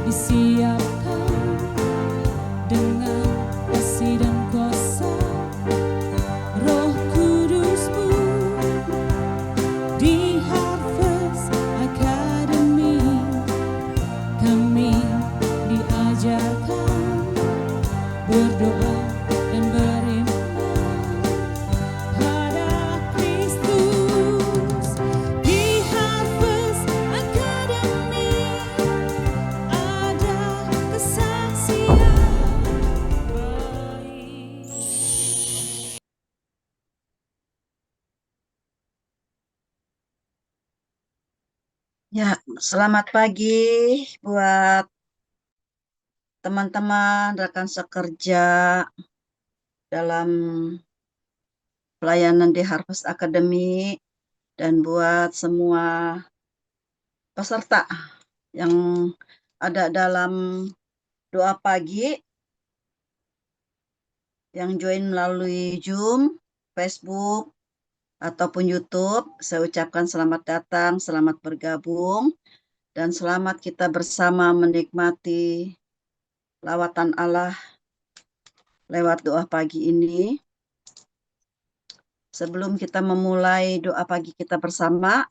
disiapkan dengan kasih dan kuasa Roh Kudus-Mu di Harvest Academy. Kami diajarkan berdoa dan beriman pada Kristus. Di Harvest Academy ada kesaksian baik. Ya, selamat pagi buat teman-teman rekan sekerja dalam pelayanan di Harvest Academy dan buat semua peserta yang ada dalam doa pagi yang join melalui Zoom, Facebook, ataupun YouTube. Saya ucapkan selamat datang, selamat bergabung, dan selamat kita bersama menikmati lawatan Allah lewat doa pagi ini. Sebelum kita memulai doa pagi kita bersama,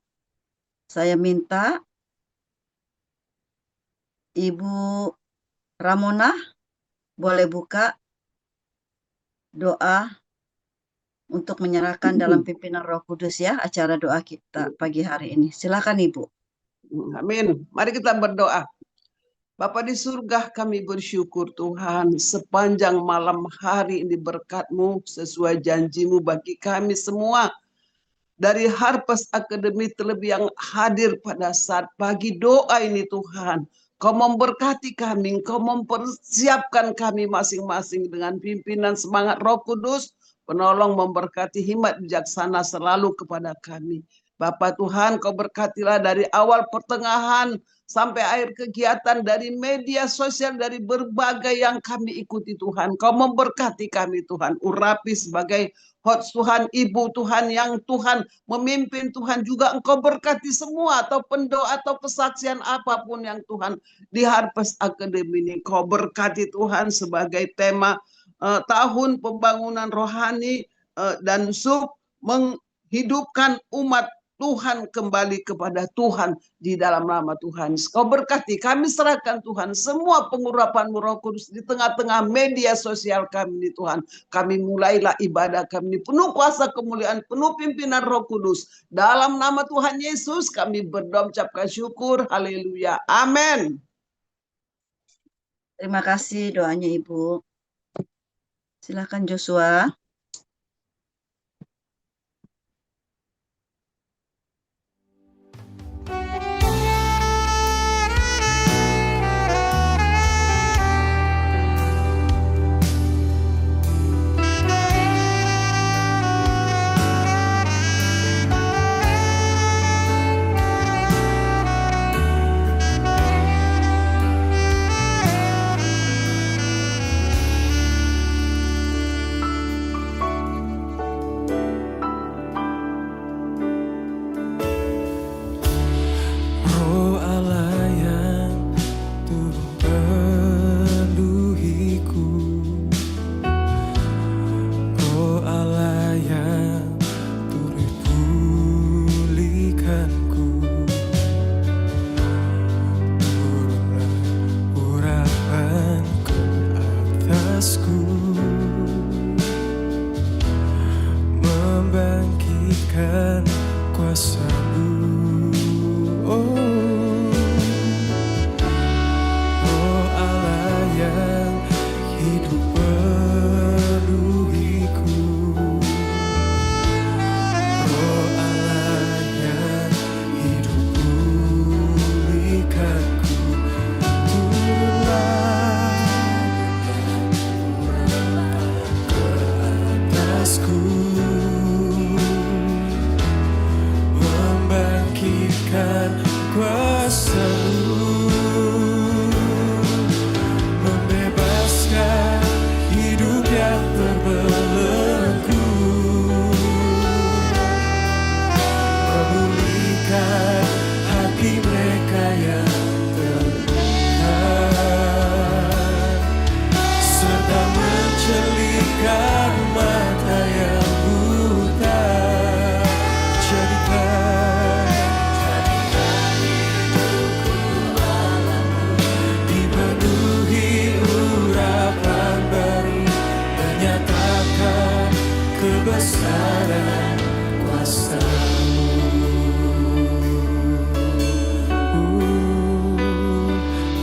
saya minta Ibu Ramona boleh buka doa untuk menyerahkan dalam pimpinan Roh Kudus ya acara doa kita pagi hari ini. Silakan Ibu. Amin. Mari kita berdoa. Bapa di surga, kami bersyukur Tuhan sepanjang malam hari ini berkat-Mu sesuai janji-Mu bagi kami semua. Dari Harvest Academy terlebih yang hadir pada saat pagi doa ini Tuhan. Kau memberkati kami, Kau mempersiapkan kami masing-masing dengan pimpinan semangat Roh Kudus, penolong memberkati hikmat bijaksana selalu kepada kami. Bapa Tuhan, Kau berkatilah dari awal pertengahan sampai akhir kegiatan dari media sosial, dari berbagai yang kami ikuti Tuhan. Kau memberkati kami Tuhan, urapi sebagai host Tuhan, ibu Tuhan yang Tuhan memimpin Tuhan juga Engkau berkati semua atau pendoa atau kesaksian apapun yang Tuhan di Harvest Academy ini. Kau berkati Tuhan sebagai tema tahun pembangunan rohani dan menghidupkan umat Tuhan kembali kepada Tuhan di dalam nama Tuhan. Kau berkati, kami serahkan Tuhan semua pengurapan-Mu Roh Kudus di tengah-tengah media sosial kami ini Tuhan. Kami mulailah ibadah kami penuh kuasa kemuliaan, penuh pimpinan Roh Kudus. Dalam nama Tuhan Yesus kami berdoa mengucapkan syukur. Haleluya. Amin. Terima kasih doanya Ibu. Silakan Joshua.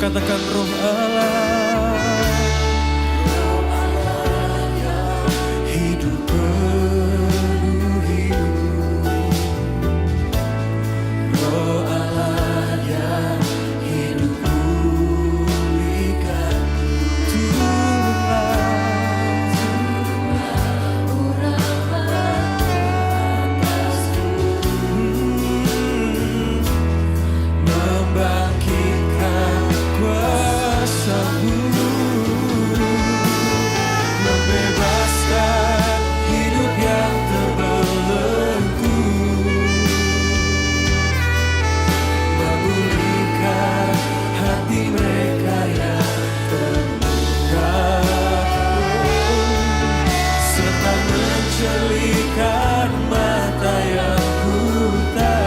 Katakan Roh Allah hidup penuhi. Roh Allah yang hidup pulihkan. Membangkitkan kuasa-Mu, membebaskan hidup yang terbelenggu, memulihkan hati mereka yang terluka, serta mencerahkan mata yang buta.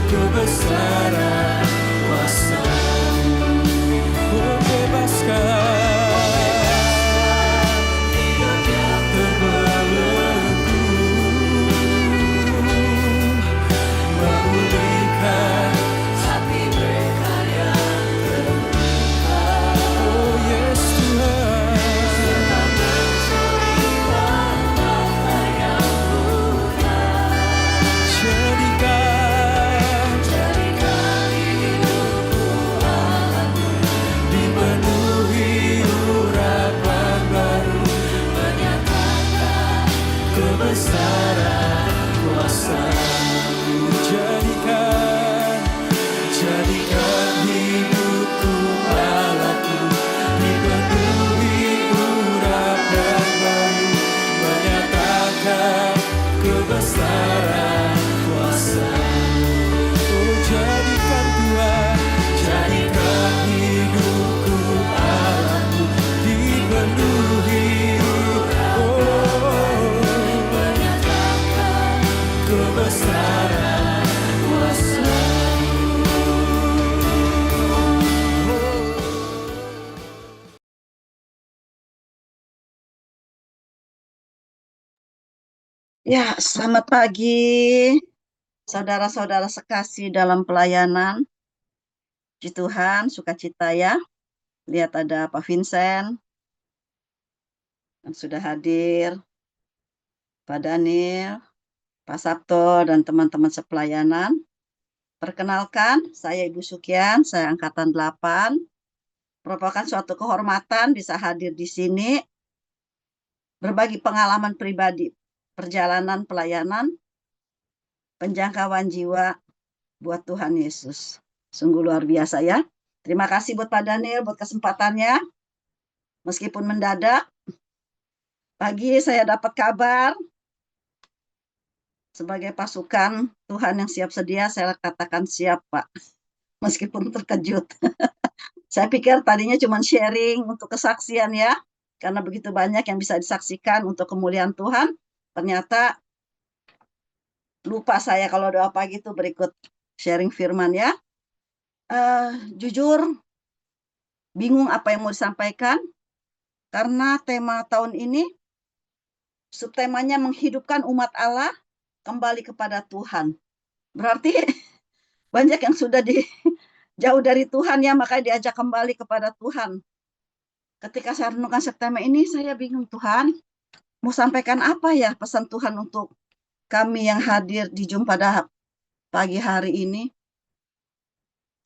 Kebesaran kuasa-Mu, membebaskan hidup yang terbelenggu, memulihkan hati mereka yang terluka. Oh yes Tuhan, serta mencerahkan mata yang buta. Jadikan hidupku alatmu, dipenuhi urapan baru, menyatakan kebesaran kuasa-Mu. Jadikan hidupku alatmu, dipenuhi urapan baru, menyatakan kebesaran kuasa-Mu. Oh jadikan Tuhan, jadikan hidupku alatmu, dipenuhi menyatakan kebesaran kuasa-Mu. Ya, selamat pagi, saudara-saudara sekasih dalam pelayanan. Puji Tuhan, sukacita ya. Lihat ada Pak Vincent yang sudah hadir, Pak Daniel, Pak Sabto, dan teman-teman sepelayanan. Perkenalkan, saya Ibu Sukian, saya angkatan 8. Merupakan suatu kehormatan bisa hadir di sini, berbagi pengalaman pribadi, perjalanan pelayanan, penjangkauan jiwa buat Tuhan Yesus. Sungguh luar biasa ya. Terima kasih buat Pak Daniel buat kesempatannya. Meskipun mendadak, pagi saya dapat kabar sebagai pasukan Tuhan yang siap sedia, saya katakan siap Pak. Meskipun terkejut. Saya pikir tadinya cuma sharing untuk kesaksian ya. Karena begitu banyak yang bisa disaksikan untuk kemuliaan Tuhan. Ternyata lupa saya kalau doa pagi itu berikut sharing firman ya. Jujur bingung apa yang mau disampaikan karena tema tahun ini subtemanya menghidupkan umat Allah kembali kepada Tuhan. Berarti banyak yang sudah jauh dari Tuhan ya, makanya diajak kembali kepada Tuhan. Ketika saya renungkan subtema ini, saya bingung Tuhan mau sampaikan apa ya pesan Tuhan untuk kami yang hadir di Jumpa Dahab pagi hari ini.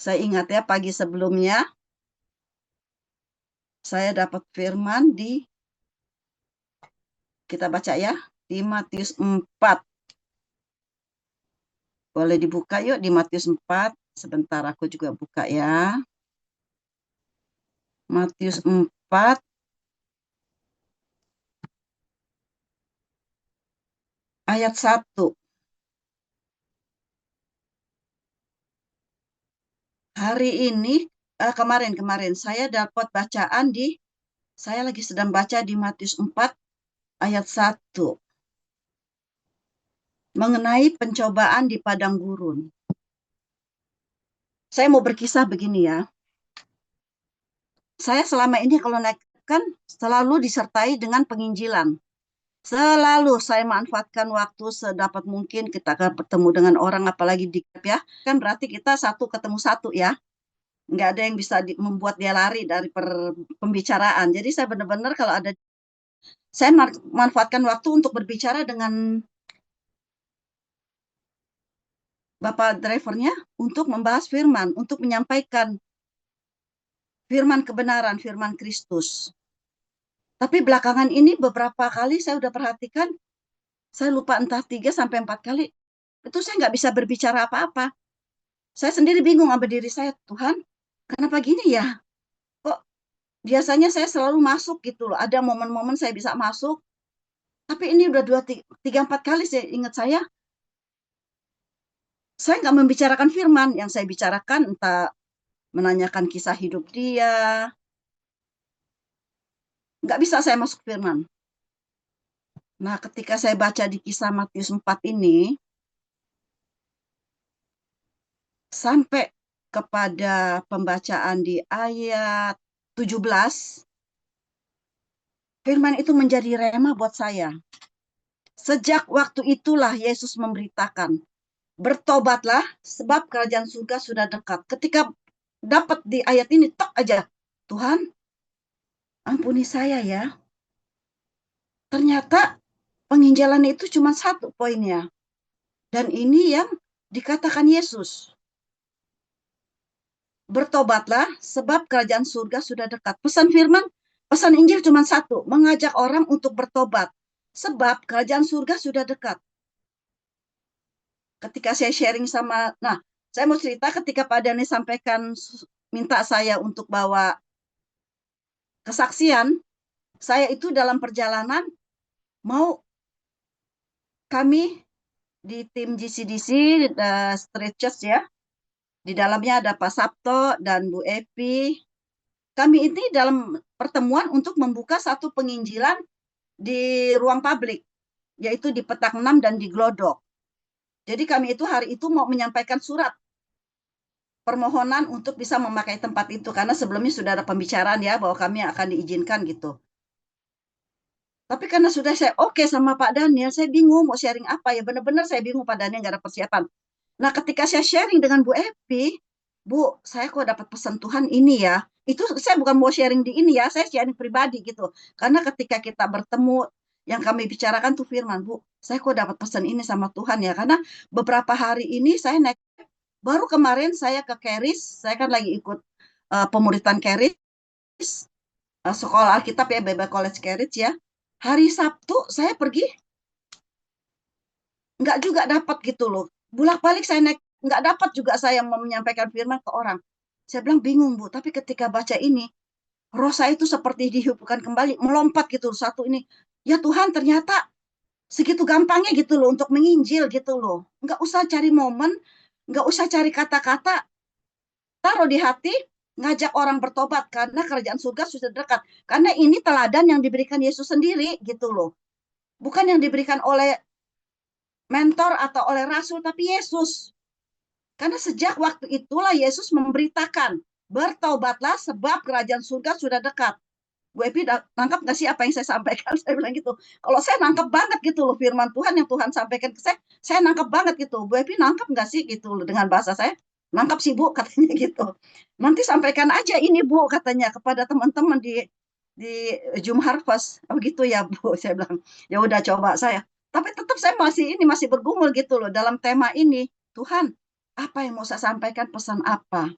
Saya ingat ya pagi sebelumnya saya dapat firman kita baca ya di Matius 4. Boleh dibuka yuk di Matius 4. Sebentar aku juga buka ya. Matius 4 ayat 1. Hari ini, kemarin saya dapat bacaan saya lagi sedang baca di Matius 4 ayat 1. Mengenai pencobaan di padang gurun. Saya mau berkisah begini ya. Saya selama ini kalau naik kan selalu disertai dengan penginjilan. Selalu saya manfaatkan waktu sedapat mungkin kita akan bertemu dengan orang, apalagi di grup ya. Kan berarti kita satu ketemu satu ya. Nggak ada yang bisa membuat dia lari dari pembicaraan. Jadi saya benar-benar kalau ada, saya manfaatkan waktu untuk berbicara dengan Bapak drivernya untuk membahas firman, untuk menyampaikan firman kebenaran, firman Kristus. Tapi belakangan ini beberapa kali saya udah perhatikan, saya lupa entah 3 sampai 4 kali, itu saya nggak bisa berbicara apa-apa. Saya sendiri bingung sama diri saya, Tuhan, kenapa gini ya? Kok biasanya saya selalu masuk gitu loh, ada momen-momen saya bisa masuk, tapi ini udah 3, 4 kali saya ingat saya nggak membicarakan firman. Yang saya bicarakan entah menanyakan kisah hidup dia, nggak bisa saya masuk firman. Nah, ketika saya baca di kisah Matius 4 ini, sampai kepada pembacaan di ayat 17, firman itu menjadi rema buat saya. Sejak waktu itulah Yesus memberitakan, bertobatlah sebab kerajaan surga sudah dekat. Ketika dapat di ayat ini, tok aja, Tuhan, ampuni saya ya. Ternyata penginjalan itu cuma satu poinnya. Dan ini yang dikatakan Yesus. Bertobatlah sebab kerajaan surga sudah dekat. Pesan firman, pesan Injil cuma satu, mengajak orang untuk bertobat. Sebab kerajaan surga sudah dekat. Ketika saya sharing sama, saya mau cerita ketika Pak Dani sampaikan, minta saya untuk bawa kesaksian, saya itu dalam perjalanan, mau kami di tim GCDC, Street Church ya, di dalamnya ada Pak Sabto dan Bu Epi. Kami ini dalam pertemuan untuk membuka satu penginjilan di ruang publik, yaitu di Petak 6 dan di Glodok. Jadi kami itu hari itu mau menyampaikan surat permohonan untuk bisa memakai tempat itu, karena sebelumnya sudah ada pembicaraan ya, bahwa kami akan diizinkan gitu. Tapi karena sudah saya oke sama Pak Daniel, saya bingung mau sharing apa ya, benar-benar saya bingung Pak Daniel nggak ada persiapan. Nah, ketika saya sharing dengan Bu Epi, Bu, saya kok dapat pesan Tuhan ini ya. Itu saya bukan mau sharing di ini ya, saya sharing pribadi gitu. Karena ketika kita bertemu, yang kami bicarakan tuh firman, Bu, saya kok dapat pesan ini sama Tuhan ya. Karena beberapa hari ini saya naik, baru kemarin saya ke Keris, saya kan lagi ikut pemuritan Keris, sekolah Alkitab ya, Bible College Keris ya. Hari Sabtu saya pergi, nggak juga dapat gitu loh. Bolak-balik saya naik, nggak dapat juga saya menyampaikan firman ke orang. Saya bilang bingung Bu, tapi ketika baca ini, roh saya itu seperti dihidupkan kembali, melompat gitu satu ini. Ya Tuhan, ternyata segitu gampangnya gitu loh untuk menginjil gitu loh. Nggak usah cari momen, nggak usah cari kata-kata, taruh di hati, ngajak orang bertobat karena kerajaan surga sudah dekat. Karena ini teladan yang diberikan Yesus sendiri gitu loh. Bukan yang diberikan oleh mentor atau oleh rasul, tapi Yesus. Karena sejak waktu itulah Yesus memberitakan, bertobatlah sebab kerajaan surga sudah dekat. Bu Epi nangkap nggak sih apa yang saya sampaikan? Saya bilang gitu. Kalau saya nangkep banget gitu loh firman Tuhan yang Tuhan sampaikan ke saya nangkep banget gitu. Bu Epi nangkep nggak sih gitu loh dengan bahasa saya? Nangkep sih Bu, katanya gitu. Nanti sampaikan aja ini Bu, katanya kepada teman-teman di Zoom Harvest. Oh gitu ya Bu, saya bilang. Ya udah coba saya. Tapi tetap saya masih bergumul gitu loh dalam tema ini. Tuhan, apa yang mau saya sampaikan, pesan apa?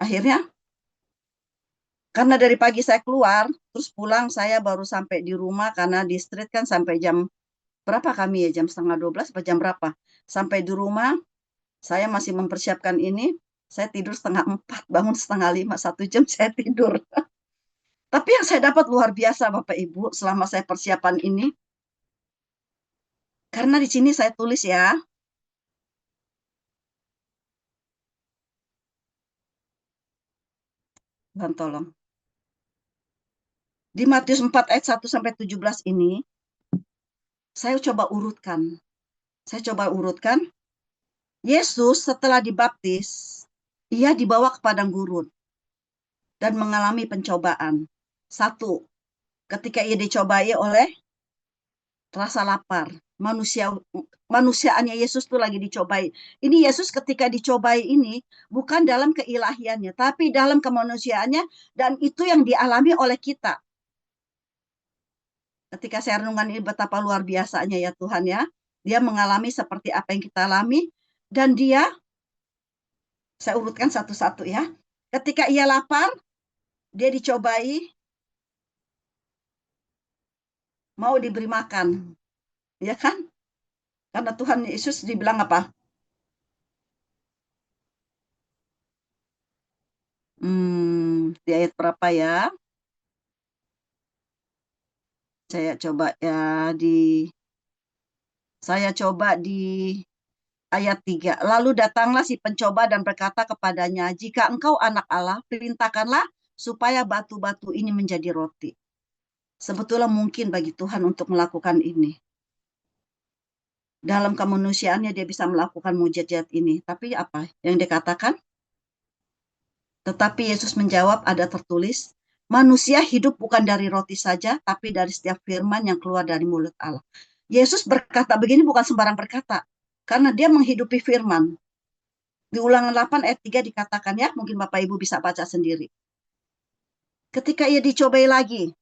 Akhirnya, karena dari pagi saya keluar, terus pulang saya baru sampai di rumah, karena di street kan sampai jam berapa kami ya, jam 11:30 atau jam berapa. Sampai di rumah, saya masih mempersiapkan ini, saya tidur 4:30, bangun 4:30, 1 jam saya tidur. Tapi yang saya dapat luar biasa Bapak Ibu selama saya persiapan ini. Karena di sini saya tulis ya. Tuhan tolong. Di Matius 4 ayat 1 sampai 17 ini, saya coba urutkan. Yesus setelah dibaptis, ia dibawa ke padang gurun dan mengalami pencobaan. 1, ketika ia dicobai oleh rasa lapar. Manusiaannya Yesus tuh lagi dicobai. Ini Yesus ketika dicobai ini bukan dalam keilahiannya, tapi dalam kemanusiaannya, dan itu yang dialami oleh kita. Ketika saya renungkan ini betapa luar biasanya ya Tuhan ya. Dia mengalami seperti apa yang kita alami, dan dia, saya urutkan satu-satu ya. Ketika ia lapar, dia dicobai, mau diberi makan. Ya kan? Karena Tuhan Yesus dibilang apa? Di ayat berapa ya? Saya coba di ayat 3. Lalu datanglah si pencoba dan berkata kepadanya, jika engkau anak Allah, perintahkanlah supaya batu-batu ini menjadi roti. Sebetulnya mungkin bagi Tuhan untuk melakukan ini. Dalam kemanusiaannya dia bisa melakukan mujizat ini. Tapi apa yang dikatakan? Tetapi Yesus menjawab, ada tertulis, manusia hidup bukan dari roti saja, tapi dari setiap firman yang keluar dari mulut Allah. Yesus berkata begini bukan sembarang berkata, karena dia menghidupi firman. Di Ulangan 8 ayat 3 dikatakan ya, mungkin Bapak Ibu bisa baca sendiri. Ketika ia dicobai lagi,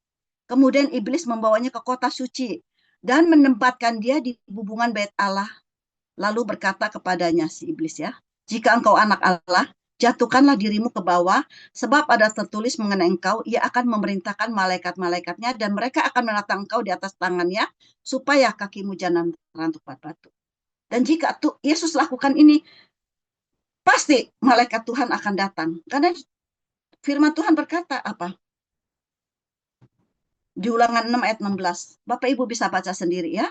kemudian iblis membawanya ke kota suci dan menempatkan dia di bubungan bait Allah. Lalu berkata kepadanya si iblis ya, jika engkau anak Allah, jatuhkanlah dirimu ke bawah, sebab ada tertulis mengenai engkau, ia akan memerintahkan malaikat-malaikatnya, dan mereka akan menatang engkau di atas tangannya, supaya kakimu jangan terantuk batu. Dan jika Yesus lakukan ini, pasti malaikat Tuhan akan datang. Karena firman Tuhan berkata apa? Di Ulangan 6 ayat 16. Bapak Ibu bisa baca sendiri ya.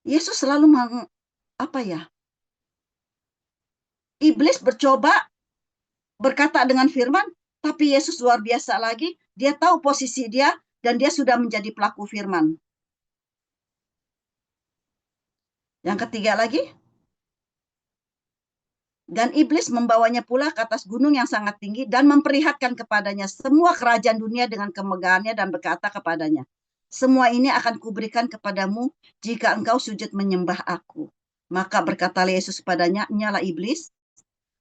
Yesus selalu Iblis bercoba berkata dengan firman, tapi Yesus luar biasa lagi, dia tahu posisi dia, dan dia sudah menjadi pelaku firman. Yang ketiga lagi, dan iblis membawanya pula ke atas gunung yang sangat tinggi, dan memperlihatkan kepadanya semua kerajaan dunia dengan kemegahannya, dan berkata kepadanya, semua ini akan kuberikan kepadamu, jika engkau sujud menyembah aku. Maka berkata Yesus kepadanya, nyala iblis,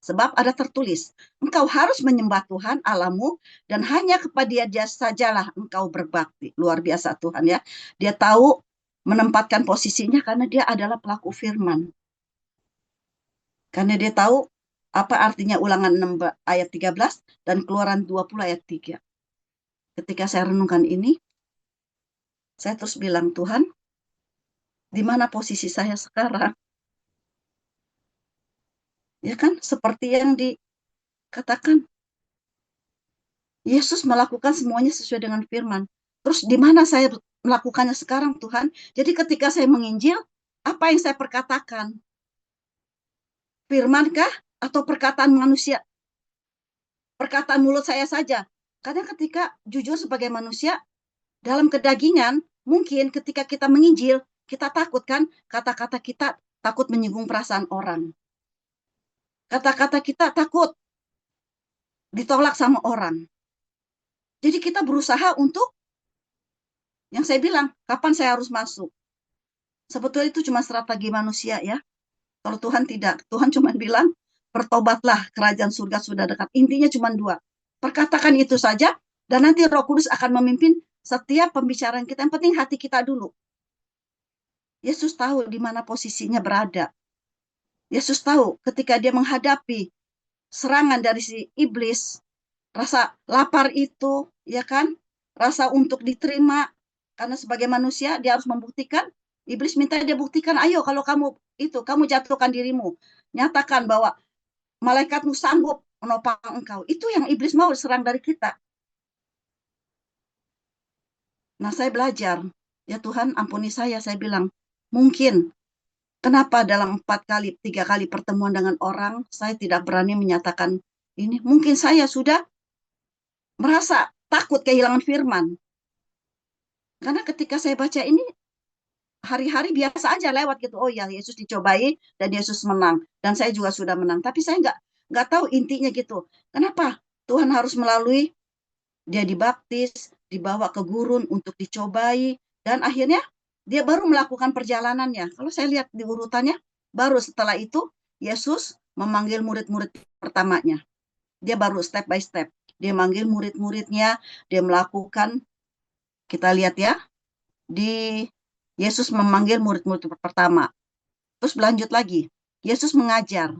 sebab ada tertulis, engkau harus menyembah Tuhan Allahmu, dan hanya kepada dia sajalah engkau berbakti. Luar biasa Tuhan ya. Dia tahu menempatkan posisinya karena dia adalah pelaku firman. Karena dia tahu apa artinya Ulangan 6 ayat 13 dan Keluaran 20 ayat 3. Ketika saya renungkan ini, saya terus bilang, Tuhan, di mana posisi saya sekarang? Ya kan, seperti yang dikatakan, Yesus melakukan semuanya sesuai dengan firman. Terus di mana saya melakukannya sekarang, Tuhan? Jadi ketika saya menginjil, apa yang saya perkatakan? Firmankah atau perkataan manusia? Perkataan mulut saya saja. Karena ketika jujur sebagai manusia, dalam kedagingan, mungkin ketika kita menginjil, kita takut kan, kata-kata kita takut menyinggung perasaan orang. Kata-kata kita takut ditolak sama orang. Jadi kita berusaha untuk, yang saya bilang, kapan saya harus masuk? Sebetulnya itu cuma strategi manusia ya. Kalau Tuhan tidak, Tuhan cuma bilang, bertobatlah, kerajaan surga sudah dekat. Intinya cuma 2. Perkatakan itu saja, dan nanti Roh Kudus akan memimpin setiap pembicaraan kita. Yang penting hati kita dulu. Yesus tahu di mana posisinya berada. Yesus tahu ketika dia menghadapi serangan dari si iblis, rasa lapar itu, ya kan, rasa untuk diterima, karena sebagai manusia dia harus membuktikan. Iblis minta dia buktikan, ayo kalau kamu jatuhkan dirimu, nyatakan bahwa malaikatmu sanggup menopang engkau. Itu yang iblis mau serang dari kita. Nah saya belajar, ya Tuhan ampuni saya bilang, mungkin kenapa dalam 3 kali pertemuan dengan orang, saya tidak berani menyatakan ini. Mungkin saya sudah merasa takut kehilangan firman. Karena ketika saya baca ini, hari-hari biasa aja lewat gitu. Oh ya, Yesus dicobai dan Yesus menang. Dan saya juga sudah menang. Tapi saya nggak tahu intinya gitu. Kenapa Tuhan harus melalui dia dibaptis, dibawa ke gurun untuk dicobai, dan akhirnya dia baru melakukan perjalanannya. Kalau saya lihat di urutannya, baru setelah itu Yesus memanggil murid-murid pertamanya. Dia baru step by step. Dia manggil murid-muridnya, dia melakukan, kita lihat ya, di Yesus memanggil murid-murid pertama. Terus berlanjut lagi, Yesus mengajar.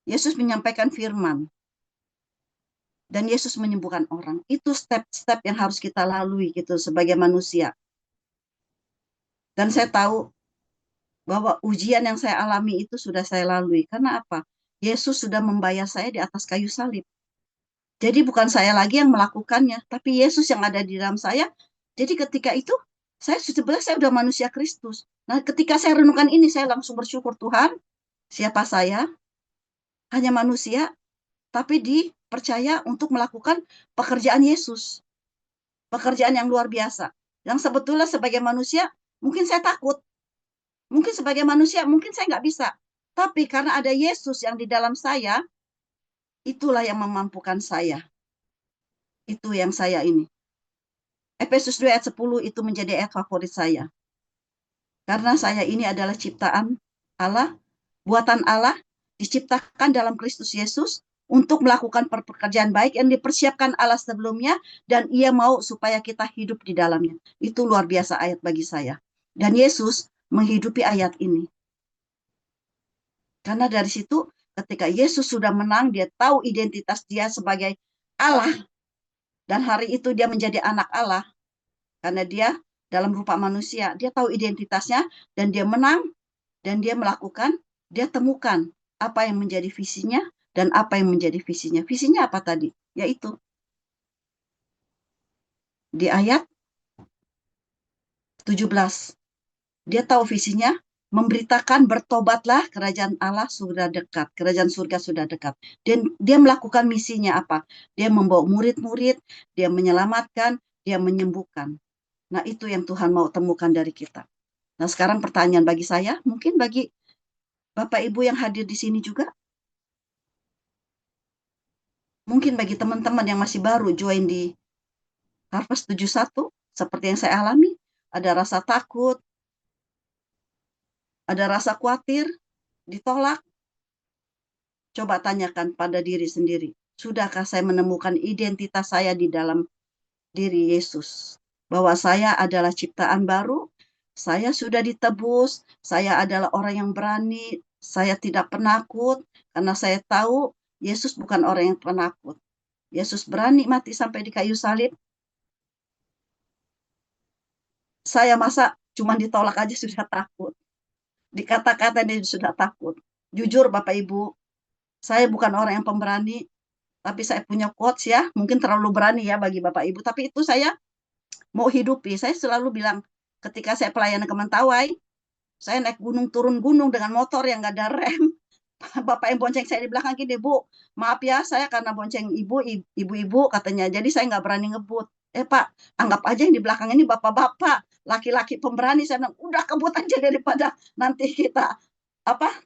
Yesus menyampaikan firman. Dan Yesus menyembuhkan orang. Itu step-step yang harus kita lalui gitu sebagai manusia. Dan saya tahu bahwa ujian yang saya alami itu sudah saya lalui. Karena apa? Yesus sudah membayar saya di atas kayu salib. Jadi bukan saya lagi yang melakukannya, tapi Yesus yang ada di dalam saya. Jadi ketika itu, sebenarnya saya sudah manusia Kristus. Nah, ketika saya renungkan ini, saya langsung bersyukur, Tuhan, siapa saya? Hanya manusia, tapi dipercaya untuk melakukan pekerjaan Yesus. Pekerjaan yang luar biasa. Yang sebetulnya sebagai manusia, mungkin saya takut. Mungkin sebagai manusia, mungkin saya nggak bisa. Tapi karena ada Yesus yang di dalam saya, itulah yang memampukan saya. Itu yang saya ini. Efesus 2 ayat 10 itu menjadi ayat favorit saya. Karena saya ini adalah ciptaan Allah, buatan Allah, diciptakan dalam Kristus Yesus untuk melakukan pekerjaan baik yang dipersiapkan Allah sebelumnya, dan ia mau supaya kita hidup di dalamnya. Itu luar biasa ayat bagi saya. Dan Yesus menghidupi ayat ini. Karena dari situ, ketika Yesus sudah menang, dia tahu identitas dia sebagai Allah. Dan hari itu dia menjadi anak Allah. Karena dia dalam rupa manusia, dia tahu identitasnya, dan dia menang, dan dia melakukan, dia temukan apa yang menjadi visinya, dan apa yang menjadi visinya. Visinya apa tadi? Yaitu di ayat 17. Dia tahu visinya, memberitakan bertobatlah, kerajaan Allah sudah dekat, kerajaan surga sudah dekat. Dan dia melakukan misinya apa? Dia membawa murid-murid, dia menyelamatkan, dia menyembuhkan. Nah, itu yang Tuhan mau temukan dari kita. Nah, sekarang pertanyaan bagi saya, mungkin bagi Bapak Ibu yang hadir di sini juga, mungkin bagi teman-teman yang masih baru join di Harvest 71, seperti yang saya alami, ada rasa takut, ada rasa khawatir, ditolak. Coba tanyakan pada diri sendiri, sudahkah saya menemukan identitas saya di dalam diri Yesus? Bahwa saya adalah ciptaan baru, saya sudah ditebus, saya adalah orang yang berani, saya tidak penakut, karena saya tahu Yesus bukan orang yang penakut. Yesus berani mati sampai di kayu salib. Saya masa cuma ditolak aja sudah takut. Dikata-kata dia sudah takut. Jujur Bapak Ibu, saya bukan orang yang pemberani, tapi saya punya quotes ya, mungkin terlalu berani ya bagi Bapak Ibu, tapi itu saya mau hidupi. Saya selalu bilang, ketika saya pelayanan ke Mentawai, saya naik gunung, turun gunung dengan motor yang nggak ada rem. Bapak yang bonceng saya di belakang gini, Bu, maaf ya, saya karena bonceng ibu-ibu katanya, jadi saya nggak berani ngebut. Pak, anggap aja yang di belakang ini bapak-bapak, laki-laki pemberani. Saya bilang, udah kebut aja daripada nanti kita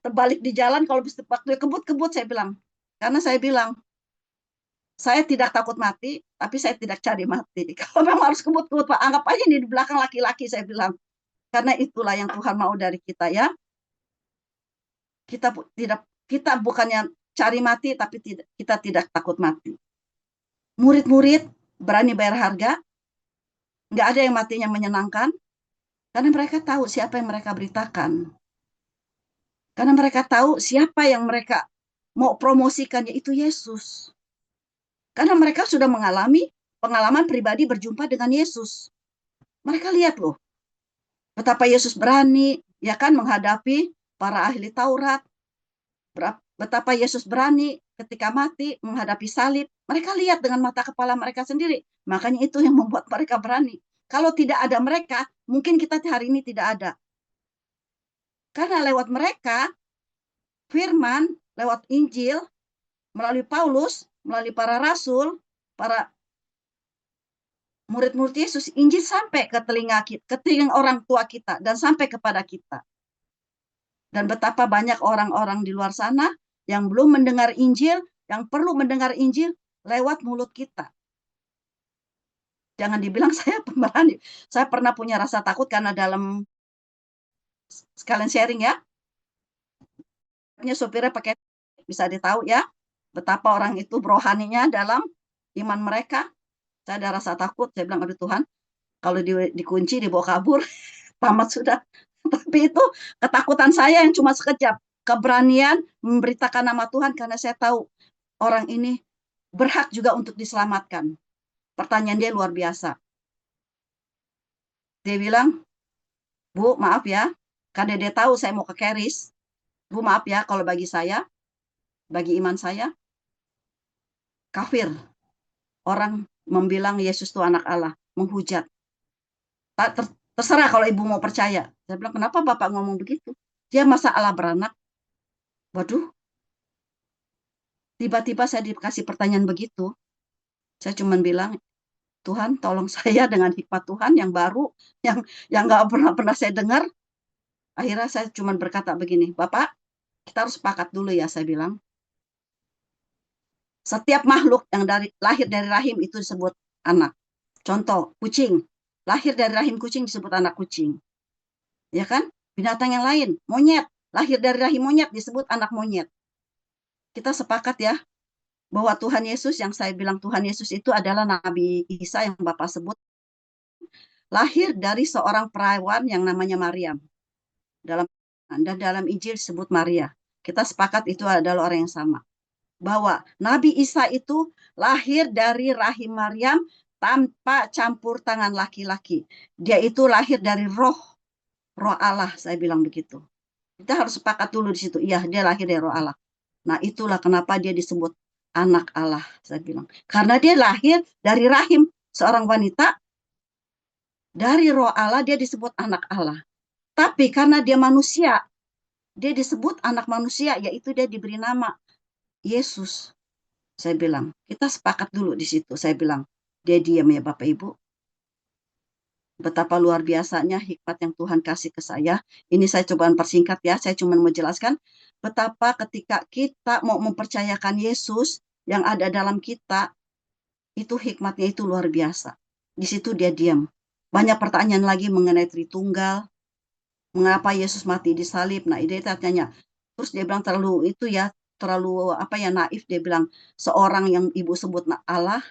terbalik di jalan. Kalau waktu kebut-kebut, saya bilang. Karena saya bilang, saya tidak takut mati, tapi saya tidak cari mati. Kalau memang harus kebut-kebut, Pak, anggap aja ini di belakang laki-laki, saya bilang. Karena itulah yang Tuhan mau dari kita ya. Kita bukannya cari mati, tapi kita tidak takut mati. Murid-murid berani bayar harga, nggak ada yang matinya menyenangkan, karena mereka tahu siapa yang mereka beritakan. Karena mereka tahu siapa yang mereka mau promosikan, yaitu Yesus. Karena mereka sudah mengalami pengalaman pribadi berjumpa dengan Yesus. Mereka lihat loh, betapa Yesus berani, ya kan, menghadapi para ahli Taurat. Betapa Yesus berani ketika mati menghadapi salib. Mereka lihat dengan mata kepala mereka sendiri. Makanya itu yang membuat mereka berani. Kalau tidak ada mereka, mungkin kita hari ini tidak ada. Karena lewat mereka, firman, lewat Injil, melalui Paulus, melalui para rasul, para murid-murid Yesus, Injil sampai ke telinga orang tua kita, dan sampai kepada kita. Dan betapa banyak orang-orang di luar sana yang belum mendengar Injil, yang perlu mendengar Injil, lewat mulut kita. Jangan dibilang saya pemberani. Saya pernah punya rasa takut karena dalam, sekalian sharing ya, sopirnya pakai, bisa ditahu ya, betapa orang itu rohaninya dalam iman mereka. Saya ada rasa takut, saya bilang, aduh Tuhan, kalau dikunci, dibawa kabur, tamat sudah. Tapi itu ketakutan saya yang cuma sekejap. Keberanian memberitakan nama Tuhan karena saya tahu orang ini berhak juga untuk diselamatkan. Pertanyaan dia luar biasa. Dia bilang, Bu, maaf ya, karena dia tahu saya mau ke Keris. Bu, maaf ya, kalau bagi saya, bagi iman saya, kafir. Orang membilang Yesus itu anak Allah, menghujat. Terserah kalau ibu mau percaya. Saya bilang, kenapa Bapak ngomong begitu? Dia masa Allah beranak? Waduh, tiba-tiba saya dikasih pertanyaan begitu. Saya cuma bilang, Tuhan tolong saya dengan hikmat Tuhan yang baru, yang nggak pernah saya dengar. Akhirnya saya cuma berkata begini, Bapak, kita harus sepakat dulu ya, saya bilang. Setiap makhluk yang lahir dari rahim itu disebut anak. Contoh, kucing. Lahir dari rahim kucing disebut anak kucing. Ya kan? Binatang yang lain, monyet. Lahir dari rahim monyet disebut anak monyet. Kita sepakat ya, bahwa Tuhan Yesus, yang saya bilang Tuhan Yesus itu adalah Nabi Isa yang Bapak sebut, lahir dari seorang perawan yang namanya Maryam. Dan dalam Injil disebut Maria. Kita sepakat itu adalah orang yang sama. Bahwa Nabi Isa itu lahir dari rahim Maryam tanpa campur tangan laki-laki. Dia itu lahir dari roh Allah, saya bilang begitu. Kita harus sepakat dulu di situ. Iya, dia lahir dari roh Allah. Nah, itulah kenapa dia disebut anak Allah, saya bilang. Karena dia lahir dari rahim seorang wanita, dari roh Allah dia disebut anak Allah. Tapi karena dia manusia, dia disebut anak manusia, yaitu dia diberi nama Yesus. Saya bilang, kita sepakat dulu di situ. Saya bilang, dia diam ya Bapak Ibu. Betapa luar biasanya hikmat yang Tuhan kasih ke saya. Ini saya coba persingkat ya, saya cuma mau jelaskan betapa ketika kita mau mempercayakan Yesus yang ada dalam kita, itu hikmatnya itu luar biasa. Di situ dia diam. Banyak pertanyaan lagi mengenai Tritunggal, mengapa Yesus mati di salib. Nah, dia tanya. Terus dia bilang terlalu naif. Dia bilang seorang yang ibu sebut Allah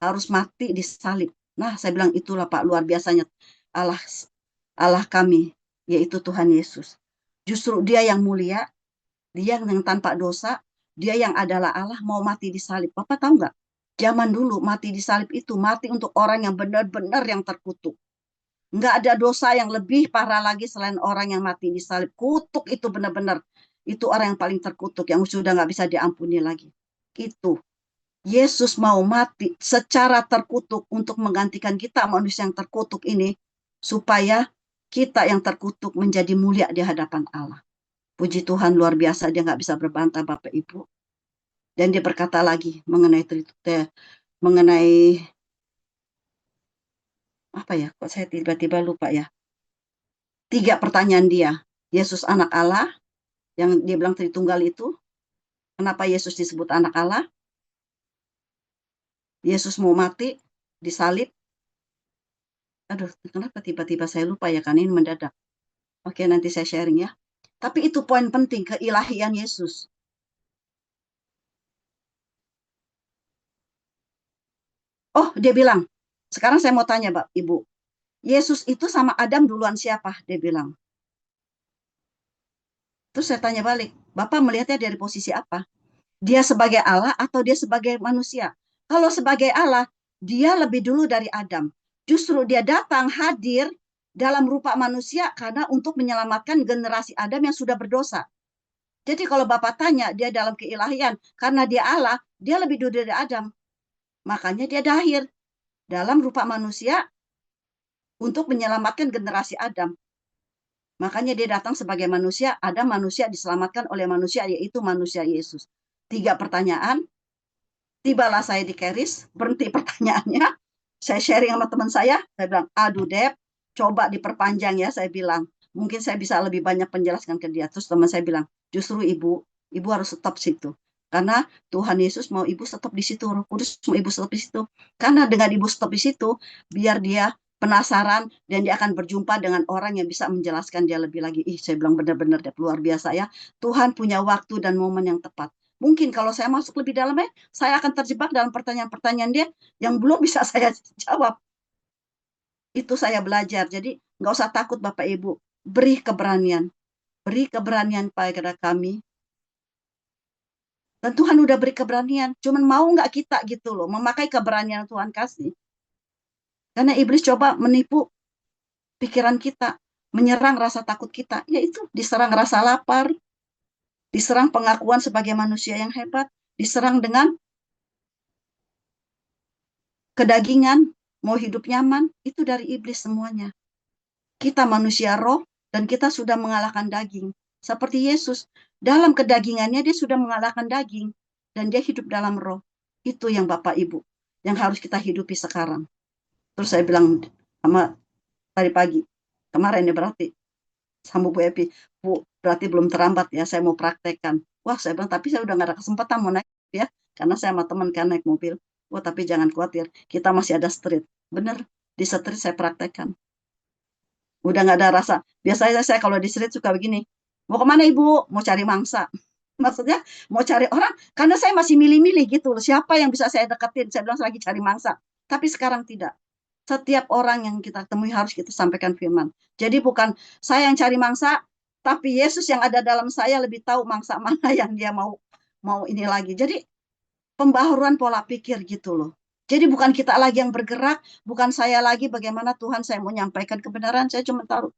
harus mati di salib. Nah, saya bilang itulah Pak, luar biasanya Allah kami, yaitu Tuhan Yesus. Justru dia yang mulia, dia yang tanpa dosa, dia yang adalah Allah mau mati di salib. Bapak tahu nggak? Zaman dulu mati di salib itu mati untuk orang yang benar-benar yang terkutuk. Nggak ada dosa yang lebih parah lagi selain orang yang mati di salib. Kutuk itu benar-benar. Itu orang yang paling terkutuk, yang sudah nggak bisa diampuni lagi. Itu. Yesus mau mati secara terkutuk untuk menggantikan kita manusia yang terkutuk ini, supaya kita yang terkutuk menjadi mulia di hadapan Allah. Puji Tuhan, luar biasa, dia nggak bisa berbantah Bapak Ibu. Dan dia berkata lagi mengenai apa ya, kok saya tiba-tiba lupa ya. 3 pertanyaan dia. Yesus anak Allah, yang dia bilang Tritunggal itu. Kenapa Yesus disebut anak Allah? Yesus mau mati, disalib. Aduh, kenapa tiba-tiba saya lupa ya, kan ini mendadak. Oke, nanti saya sharing ya. Tapi itu poin penting, keilahian Yesus. Oh, dia bilang, sekarang saya mau tanya, Pak, Ibu. Yesus itu sama Adam duluan siapa? Dia bilang. Terus saya tanya balik, Bapak melihatnya dari posisi apa? Dia sebagai Allah atau dia sebagai manusia? Kalau sebagai Allah, dia lebih dulu dari Adam. Justru dia datang hadir dalam rupa manusia karena untuk menyelamatkan generasi Adam yang sudah berdosa. Jadi kalau Bapak tanya dia dalam keilahian, karena dia Allah, dia lebih dulu dari Adam. Makanya dia lahir dalam rupa manusia untuk menyelamatkan generasi Adam. Makanya dia datang sebagai manusia, Adam manusia diselamatkan oleh manusia, yaitu manusia Yesus. 3 pertanyaan. Tibalah saya di Keris, berhenti pertanyaannya. Saya sharing sama teman saya bilang, aduh Deb, coba diperpanjang ya, saya bilang. Mungkin saya bisa lebih banyak penjelaskan ke dia. Terus teman saya bilang, justru ibu harus stop situ. Karena Tuhan Yesus mau ibu stop di situ, Roh Kudus mau ibu stop di situ. Karena dengan ibu stop di situ, biar dia penasaran dan dia akan berjumpa dengan orang yang bisa menjelaskan dia lebih lagi. Saya bilang benar-benar luar biasa ya. Tuhan punya waktu dan momen yang tepat. Mungkin kalau saya masuk lebih dalamnya, saya akan terjebak dalam pertanyaan-pertanyaan dia yang belum bisa saya jawab. Itu saya belajar. Jadi nggak usah takut Bapak Ibu. Beri keberanian. Beri keberanian pada kami. Dan Tuhan udah beri keberanian. Cuman mau nggak kita gitu loh, memakai keberanian yang Tuhan kasih. Karena iblis coba menipu pikiran kita, menyerang rasa takut kita. Yaitu diserang rasa lapar, diserang pengakuan sebagai manusia yang hebat, diserang dengan kedagingan, mau hidup nyaman, itu dari iblis semuanya. Kita manusia roh dan kita sudah mengalahkan daging. Seperti Yesus, dalam kedagingannya dia sudah mengalahkan daging dan dia hidup dalam roh. Itu yang Bapak Ibu yang harus kita hidupi sekarang. Terus saya bilang sama tadi pagi, kemarin ya berarti sama Bu Epi, Bu berarti belum terlambat ya, saya mau praktekkan. Wah saya bilang tapi saya udah gak ada kesempatan mau naik ya, karena saya sama teman kan naik mobil. Wah tapi jangan khawatir, kita masih ada street. Bener, di street saya praktekkan. Udah nggak ada rasa. Biasanya saya kalau di street suka begini, mau kemana Ibu? Mau cari mangsa. Maksudnya mau cari orang, karena saya masih milih-milih gitu loh. Siapa yang bisa saya deketin? Saya bilang lagi cari mangsa. Tapi sekarang tidak. Setiap orang yang kita temui harus kita sampaikan firman. Jadi bukan saya yang cari mangsa, tapi Yesus yang ada dalam saya lebih tahu mangsa mana yang dia mau ini lagi. Jadi pembaharuan pola pikir gitu loh. Jadi bukan kita lagi yang bergerak, bukan saya lagi bagaimana Tuhan saya mau menyampaikan kebenaran, saya cuma taruh.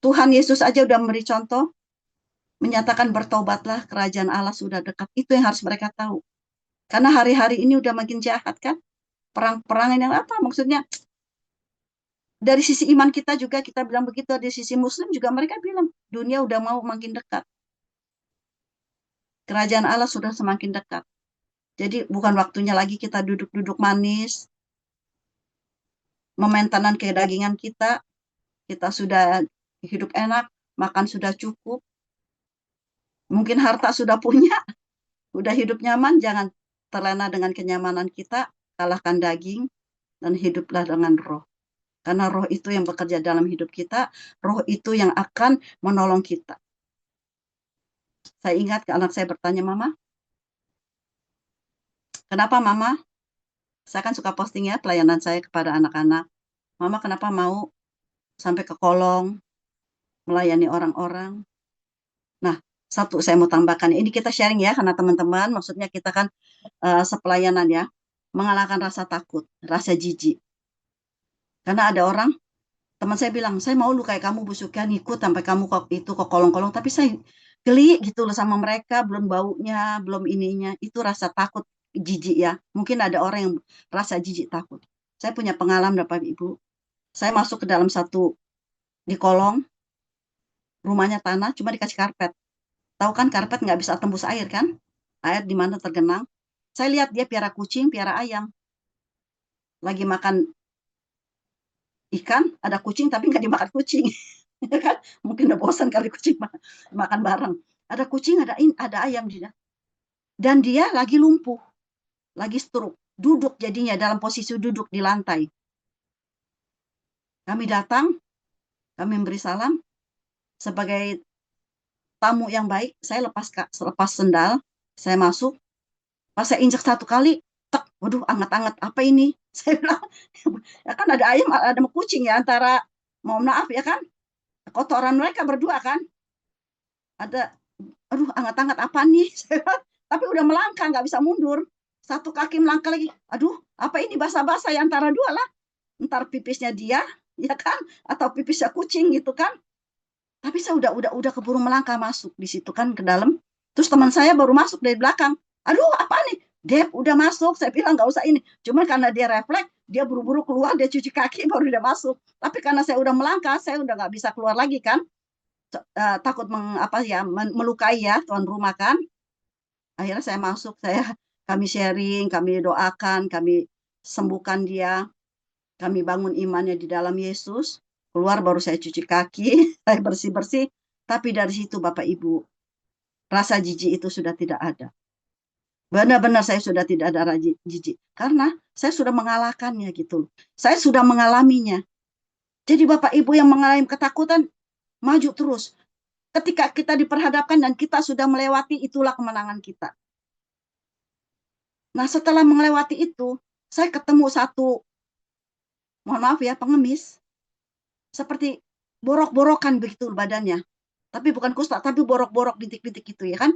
Tuhan Yesus aja udah memberi contoh, menyatakan bertobatlah, kerajaan Allah sudah dekat. Itu yang harus mereka tahu. Karena hari-hari ini udah makin jahat kan. Perang-perangan yang apa maksudnya? Dari sisi iman kita juga kita bilang begitu, dari sisi Muslim juga mereka bilang, dunia udah mau makin dekat. Kerajaan Allah sudah semakin dekat. Jadi bukan waktunya lagi kita duduk-duduk manis, memaintenan kedagingan kita sudah hidup enak, makan sudah cukup, mungkin harta sudah punya, udah hidup nyaman, jangan terlena dengan kenyamanan kita, kalahkan daging, dan hiduplah dengan roh. Karena roh itu yang bekerja dalam hidup kita, roh itu yang akan menolong kita. Saya ingat anak saya bertanya, Mama, kenapa Mama? Saya kan suka posting ya pelayanan saya kepada anak-anak. Mama kenapa mau sampai ke kolong, melayani orang-orang? Nah, satu saya mau tambahkan. Ini kita sharing ya, karena teman-teman, maksudnya kita kan sepelayanan ya, mengalahkan rasa takut, rasa jijik. Karena ada orang, teman saya bilang, saya mau lu kayak kamu busukan, ikut sampai kamu itu ke kolong-kolong, tapi saya geli gitu loh sama mereka, belum baunya, belum ininya, itu rasa takut, jijik ya. Mungkin ada orang yang rasa jijik takut. Saya punya pengalaman Bapak Ibu. Saya masuk ke dalam satu di kolong, rumahnya tanah, cuma dikasih karpet. Tahu kan karpet nggak bisa tembus air kan? Air di mana tergenang. Saya lihat dia piara kucing, piara ayam. Lagi makan ikan, ada kucing tapi nggak dimakan kucing. Kan? Mungkin udah bosan kali kucing makan bareng. Ada kucing, ada ayam dia. Dan dia lagi lumpuh, lagi stroke, duduk jadinya dalam posisi duduk di lantai. Kami datang, kami memberi salam. Sebagai tamu yang baik, saya lepas sendal, saya masuk. Pas saya injak satu kali, tek, waduh anget-anget, apa ini? Saya bilang, ya kan ada ayam, ada kucing ya, antara, mohon maaf ya kan, kotoran mereka berdua kan. Ada, aduh anget-anget apa nih? Tapi udah melangkah, nggak bisa mundur. Satu kaki melangkah lagi, aduh apa ini basah-basah ya, antara dua lah. Entar pipisnya dia, ya kan, atau pipisnya kucing gitu kan. Tapi saya udah keburu melangkah masuk di situ kan ke dalam. Terus teman saya baru masuk dari belakang. Aduh, apa nih? Dep, udah masuk. Saya bilang nggak usah ini. Cuma karena dia refleks, dia buru-buru keluar, dia cuci kaki baru dia masuk. Tapi karena saya udah melangkah, saya udah nggak bisa keluar lagi kan. Takut melukai ya tuan rumah kan. Akhirnya saya masuk, kami sharing, kami doakan, kami sembuhkan dia, kami bangun imannya di dalam Yesus. Keluar baru saya cuci kaki, saya bersih-bersih. Tapi dari situ Bapak Ibu, rasa jijik itu sudah tidak ada. Benar-benar saya sudah tidak ada jijik. Karena saya sudah mengalahkannya gitu. Saya sudah mengalaminya. Jadi Bapak Ibu yang mengalami ketakutan, maju terus. Ketika kita diperhadapkan dan kita sudah melewati, itulah kemenangan kita. Nah, setelah melewati itu, saya ketemu satu, mohon maaf ya, pengemis. Seperti borok-borokan begitu badannya. Tapi bukan kusta, tapi borok-borok bintik-bintik gitu ya kan.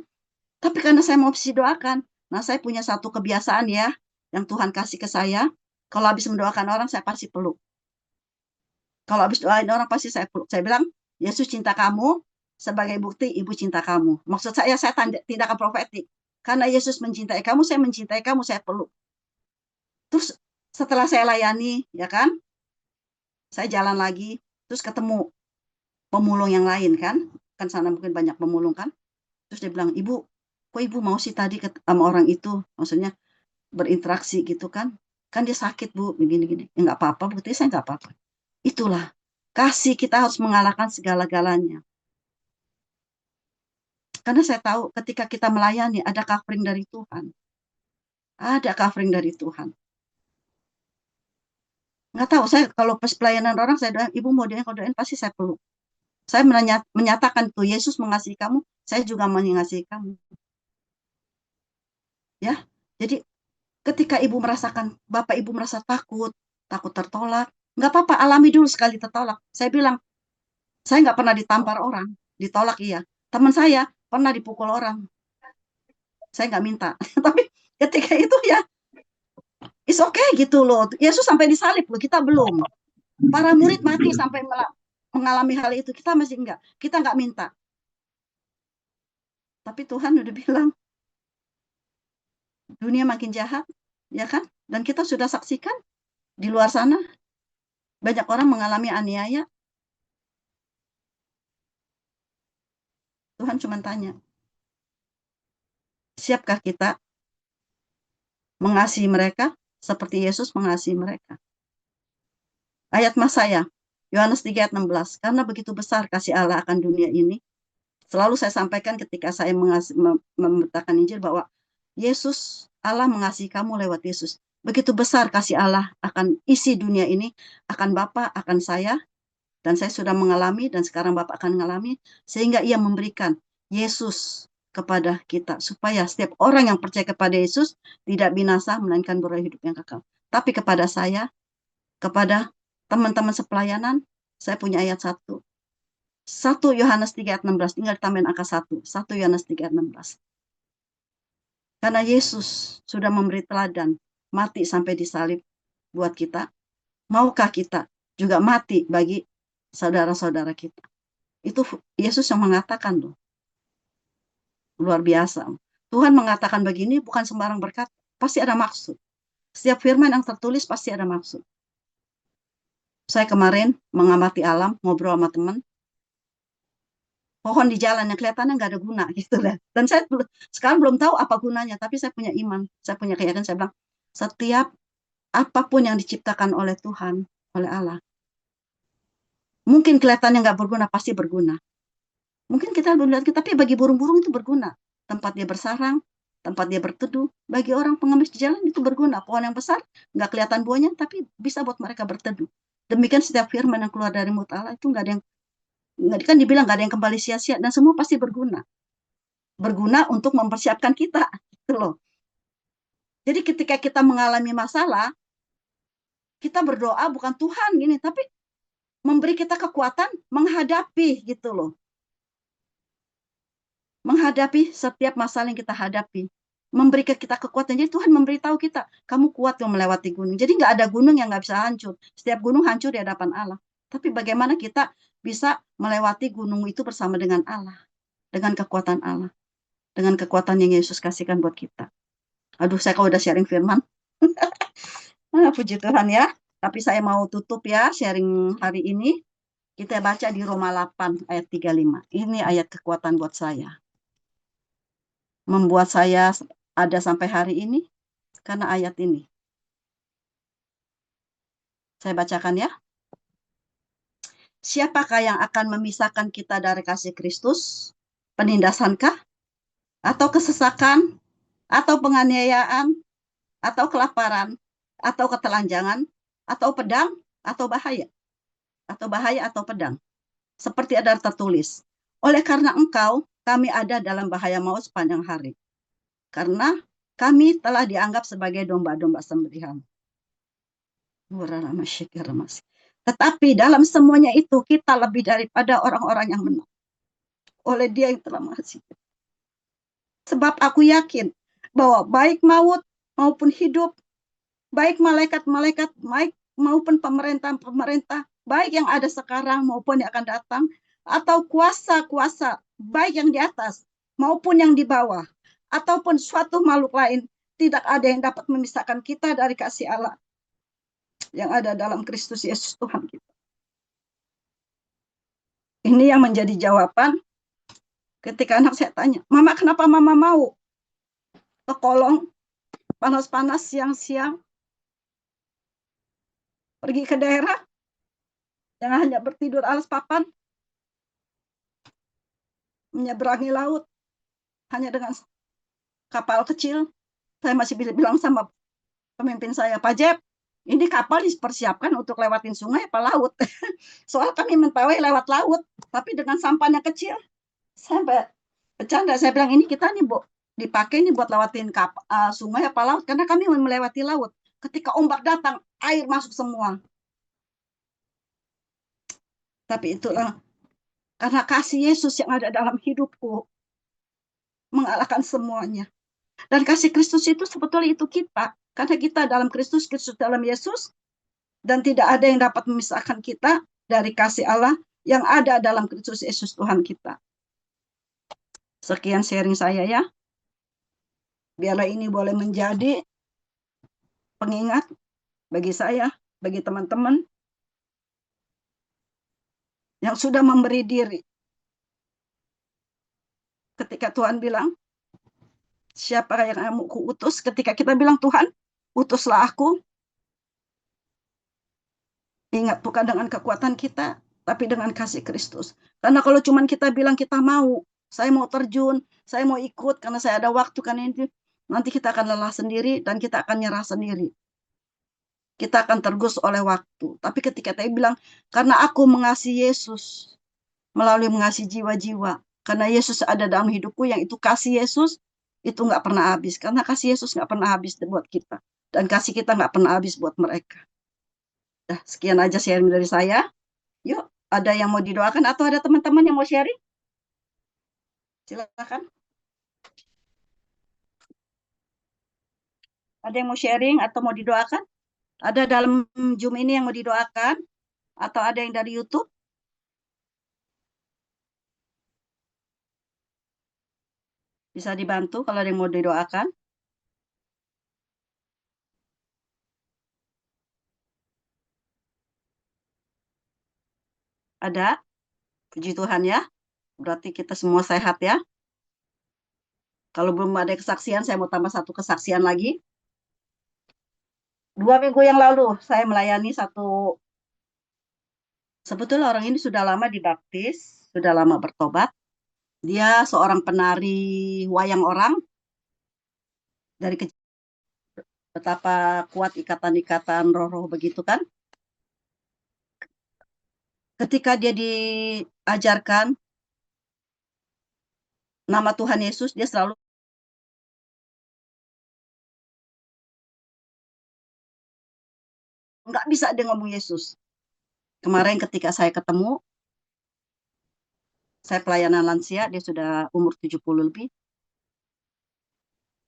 Tapi karena saya mau doakan, nah saya punya satu kebiasaan ya, yang Tuhan kasih ke saya. Kalau habis mendoakan orang, saya pasti peluk. Kalau habis doain orang, pasti saya peluk. Saya bilang, Yesus cinta kamu, sebagai bukti ibu cinta kamu. Maksud saya tindakan profetik. Karena Yesus mencintai kamu, saya mencintai kamu, saya peluk. Terus setelah saya layani, ya kan, saya jalan lagi, terus ketemu pemulung yang lain kan sana mungkin banyak pemulung kan. Terus dia bilang, ibu, kok ibu mau sih tadi sama orang itu, maksudnya berinteraksi gitu kan dia sakit bu, begini-gini. Ya nggak apa-apa, buktinya saya nggak apa-apa. Itulah kasih, kita harus mengalahkan segala-galanya. Karena saya tahu ketika kita melayani ada covering dari Tuhan. Ada covering dari Tuhan. Nggak tahu, saya kalau pas pelayanan orang, saya doain, ibu mau doain, kalau doain pasti saya peluk. Saya menyatakan tuh, Yesus mengasihi kamu, saya juga mengasihi kamu. Ya, jadi ketika ibu merasakan, bapak ibu merasa takut tertolak, nggak apa-apa, alami dulu sekali tertolak. Saya bilang, saya nggak pernah ditampar orang, ditolak iya. Teman saya pernah dipukul orang, saya nggak minta. Tapi ketika itu ya, it's okay gitu loh. Yesus sampai disalib loh, kita belum. Para murid mati sampai mengalami hal itu, kita masih enggak. Kita nggak minta. Tapi Tuhan udah bilang, dunia makin jahat, ya kan? Dan kita sudah saksikan di luar sana, banyak orang mengalami aniaya. Tuhan cuma tanya, siapkah kita mengasihi mereka seperti Yesus mengasihi mereka? Ayat mas saya, Yohanes 3 ayat 16. Karena begitu besar kasih Allah akan dunia ini, selalu saya sampaikan ketika saya memberitakan Injil bahwa Yesus, Allah mengasihi kamu lewat Yesus. Begitu besar kasih Allah akan isi dunia ini, akan Bapa, akan saya, dan saya sudah mengalami, dan sekarang Bapak akan mengalami, sehingga ia memberikan Yesus kepada kita, supaya setiap orang yang percaya kepada Yesus tidak binasa, melainkan beroleh hidup yang kekal. Tapi kepada saya, kepada teman-teman sepelayanan, saya punya ayat 1 Yohanes 3 ayat 16, tinggal ditambahin angka 1 Yohanes 3 ayat 16. Karena Yesus sudah memberi teladan, mati sampai disalib buat kita, maukah kita juga mati bagi saudara-saudara kita? Itu Yesus yang mengatakan loh. Luar biasa. Tuhan mengatakan begini bukan sembarang berkata, pasti ada maksud. Setiap firman yang tertulis pasti ada maksud. Saya kemarin mengamati alam, ngobrol sama teman, pohon di jalan yang kelihatannya nggak ada guna gitu lah. Dan saya sekarang belum tahu apa gunanya, tapi saya punya iman, saya punya keyakinan, saya bilang, setiap apapun yang diciptakan oleh Tuhan, oleh Allah, mungkin kelihatannya nggak berguna, pasti berguna. Mungkin kita belum lihat, tapi bagi burung-burung itu berguna. Tempat dia bersarang, tempat dia berteduh, bagi orang pengemis di jalan itu berguna. Pohon yang besar, nggak kelihatan buahnya, tapi bisa buat mereka berteduh. Demikian setiap firman yang keluar dari mulut Allah itu nggak ada yang, kan dibilang nggak ada yang kembali sia-sia, dan semua pasti berguna. Berguna untuk mempersiapkan kita, gitu loh. Jadi ketika kita mengalami masalah, kita berdoa bukan Tuhan gini, tapi memberi kita kekuatan menghadapi gitu loh. Menghadapi setiap masalah yang kita hadapi. Memberi ke kita kekuatan. Jadi Tuhan memberitahu kita, kamu kuat loh melewati gunung. Jadi nggak ada gunung yang nggak bisa hancur. Setiap gunung hancur di hadapan Allah. Tapi bagaimana kita bisa melewati gunung itu bersama dengan Allah. Dengan kekuatan Allah. Dengan kekuatan yang Yesus kasihkan buat kita. Aduh, saya kalau udah sharing firman. Puji Tuhan ya. Tapi saya mau tutup ya sharing hari ini. Kita baca di Roma 8 ayat 35. Ini ayat kekuatan buat saya. Membuat saya ada sampai hari ini karena ayat ini. Saya bacakan ya. Siapakah yang akan memisahkan kita dari kasih Kristus? Penindasankah? Atau kesesakan? atau penganiayaan, atau kelaparan, atau ketelanjangan, atau pedang, atau bahaya, atau pedang. Seperti ada tertulis, oleh karena engkau, kami ada dalam bahaya maut sepanjang hari. Karena kami telah dianggap sebagai domba-domba sembelihan. Tetapi dalam semuanya itu kita lebih daripada orang-orang yang menang. Oleh Dia yang telah mengasihi. Sebab aku yakin bahwa baik maut maupun hidup, baik malaikat-malaikat, baik maupun pemerintah-pemerintah, baik yang ada sekarang maupun yang akan datang, atau kuasa-kuasa, baik yang di atas maupun yang di bawah, ataupun suatu makhluk lain, tidak ada yang dapat memisahkan kita dari kasih Allah yang ada dalam Kristus Yesus Tuhan kita. Ini yang menjadi jawaban ketika anak saya tanya, Mama, kenapa Mama mau ke kolong panas-panas siang-siang, pergi ke daerah yang hanya bertidur alas papan, menyeberangi laut hanya dengan kapal kecil. Saya masih bilang sama pemimpin saya, Pak Jeb, ini kapal dipersiapkan untuk lewatin sungai apa laut? Soal kami mentawai lewat laut, tapi dengan sampannya kecil. Saya bercanda, saya bilang ini kita nih Bu, dipakai nih buat lewatin sungai apa laut, karena kami melewati laut. Ketika ombak datang, air masuk semua. Tapi itulah karena kasih Yesus yang ada dalam hidupku mengalahkan semuanya. Dan kasih Kristus itu sebetulnya itu kita. Karena kita dalam Kristus, Kristus dalam Yesus. Dan tidak ada yang dapat memisahkan kita dari kasih Allah yang ada dalam Kristus Yesus Tuhan kita. Sekian sharing saya ya. Biarlah ini boleh menjadi pengingat bagi saya, bagi teman-teman yang sudah memberi diri. Ketika Tuhan bilang, siapa yang kamu kuutus? Ketika kita bilang, Tuhan, utuslah aku. Ingat, bukan dengan kekuatan kita, tapi dengan kasih Kristus. Karena kalau cuma kita bilang kita mau, saya mau terjun, saya mau ikut karena saya ada waktu, kan ini nanti kita akan lelah sendiri dan kita akan nyerah sendiri. Kita akan tergus oleh waktu. Tapi ketika kita bilang, karena aku mengasihi Yesus, melalui mengasihi jiwa-jiwa, karena Yesus ada dalam hidupku, yang itu kasih Yesus, itu nggak pernah habis. Karena kasih Yesus nggak pernah habis buat kita. Dan kasih kita nggak pernah habis buat mereka. Nah, sekian aja sharing dari saya. Yuk, ada yang mau didoakan atau ada teman-teman yang mau sharing? Silakan. Ada yang mau sharing atau mau didoakan? Ada dalam Zoom ini yang mau didoakan? Atau ada yang dari YouTube? Bisa dibantu kalau ada yang mau didoakan? Ada? Puji Tuhan ya. Berarti kita semua sehat ya. Kalau belum ada kesaksian, saya mau tambah satu kesaksian lagi. 2 minggu yang lalu, saya melayani sebetulnya orang ini sudah lama dibaptis, sudah lama bertobat. Dia seorang penari wayang orang. Dari kecil, betapa kuat ikatan-ikatan roh-roh begitu kan. Ketika dia diajarkan nama Tuhan Yesus, dia selalu nggak bisa dia ngomong Yesus. Kemarin ketika saya ketemu, saya pelayanan lansia, dia sudah umur 70 lebih.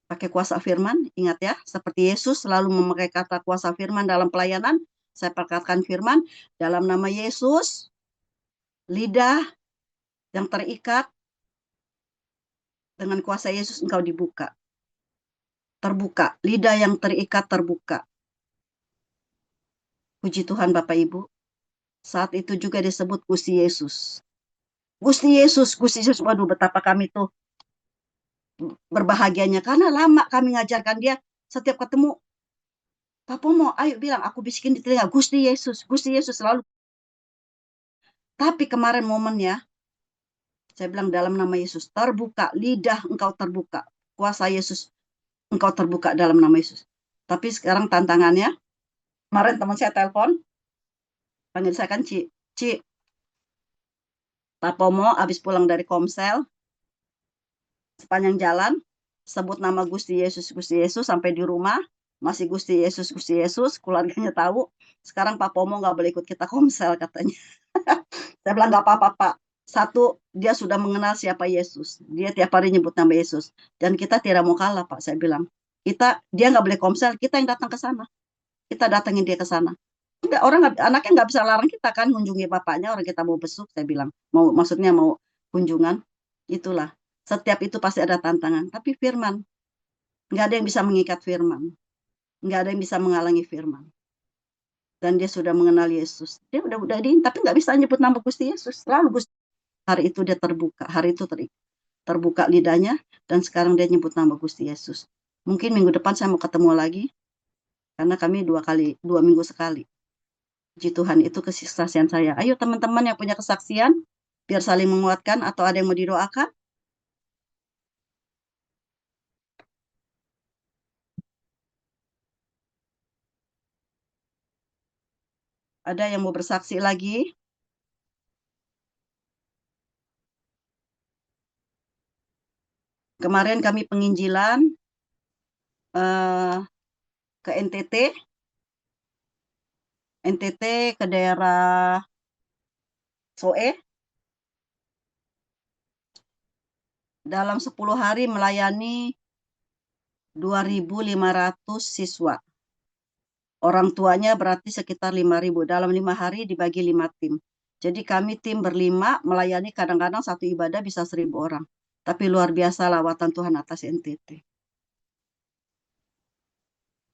Pakai kuasa firman, ingat ya, seperti Yesus selalu memakai kata kuasa firman dalam pelayanan. Saya perkatakan firman, dalam nama Yesus, lidah yang terikat dengan kuasa Yesus engkau dibuka. Terbuka, lidah yang terikat terbuka. Puji Tuhan Bapak Ibu. Saat itu juga disebut Gusti Yesus. Gusti Yesus, waduh betapa kami tuh berbahagianya. Karena lama kami ngajarkan dia, setiap ketemu, Papa mau, ayo bilang, aku bisikin di telinga, Gusti Yesus selalu. Tapi kemarin momennya, saya bilang dalam nama Yesus, terbuka, lidah engkau terbuka. Kuasa Yesus engkau terbuka dalam nama Yesus. Tapi sekarang tantangannya, kemarin teman saya telepon, panggil saya kan Ci, Pak Pomo habis pulang dari Komsel, sepanjang jalan, sebut nama Gusti Yesus sampai di rumah, masih Gusti Yesus, keluarganya tahu. Sekarang Pak Pomo nggak boleh ikut kita Komsel katanya. Saya bilang nggak apa-apa Pak. Satu, dia sudah mengenal siapa Yesus. Dia tiap hari nyebut nama Yesus. Dan kita tidak mau kalah Pak, saya bilang. Dia nggak boleh Komsel, kita yang datang ke sana. Kita datangin dia ke sana. Enggak, anaknya nggak bisa larang kita kan mengunjungi bapaknya, orang kita mau besuk, saya bilang. Maksudnya mau kunjungan. Itulah. Setiap itu pasti ada tantangan. Tapi firman, nggak ada yang bisa mengikat firman. Nggak ada yang bisa menghalangi firman. Dan dia sudah mengenal Yesus. Dia udah tapi nggak bisa nyebut nama Gusti Yesus. Selalu Gusti. Hari itu dia terbuka. Hari itu terbuka lidahnya. Dan sekarang dia nyebut nama Gusti Yesus. Mungkin minggu depan saya mau ketemu lagi. Karena kami 2 minggu sekali. Puji Tuhan, itu kesaksian saya. Ayo teman-teman yang punya kesaksian. Biar saling menguatkan atau ada yang mau didoakan. Ada yang mau bersaksi lagi? Kemarin kami penginjilan ke NTT ke daerah Soe. Dalam 10 hari melayani 2.500 siswa. Orang tuanya berarti sekitar 5.000. Dalam 5 hari dibagi 5 tim. Jadi kami tim berlima melayani kadang-kadang satu ibadah bisa 1.000 orang. Tapi luar biasa lawatan Tuhan atas NTT.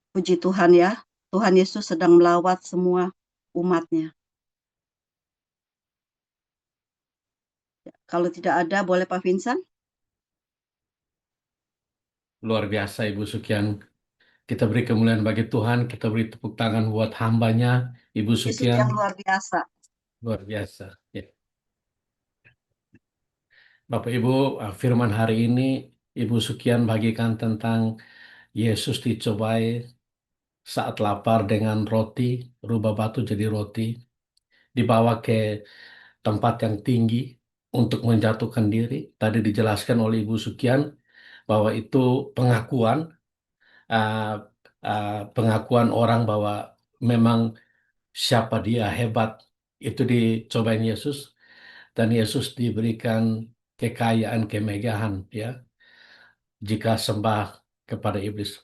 Puji Tuhan ya. Tuhan Yesus sedang melawat semua umatnya. Kalau tidak ada, boleh Pak Vincent? Luar biasa Ibu Sukian. Kita beri kemuliaan bagi Tuhan, kita beri tepuk tangan buat hambanya, Ibu Yesus Sukian. yang luar biasa. Luar biasa. Ya. Bapak Ibu, firman hari ini Ibu Sukian bagikan tentang Yesus dicobai saat lapar dengan roti, rubah batu jadi roti, dibawa ke tempat yang tinggi untuk menjatuhkan diri. Tadi dijelaskan oleh Ibu Sukian bahwa itu pengakuan orang bahwa memang siapa dia hebat. Itu dicobain Yesus, dan Yesus diberikan kekayaan, kemegahan, ya, jika sembah kepada iblis.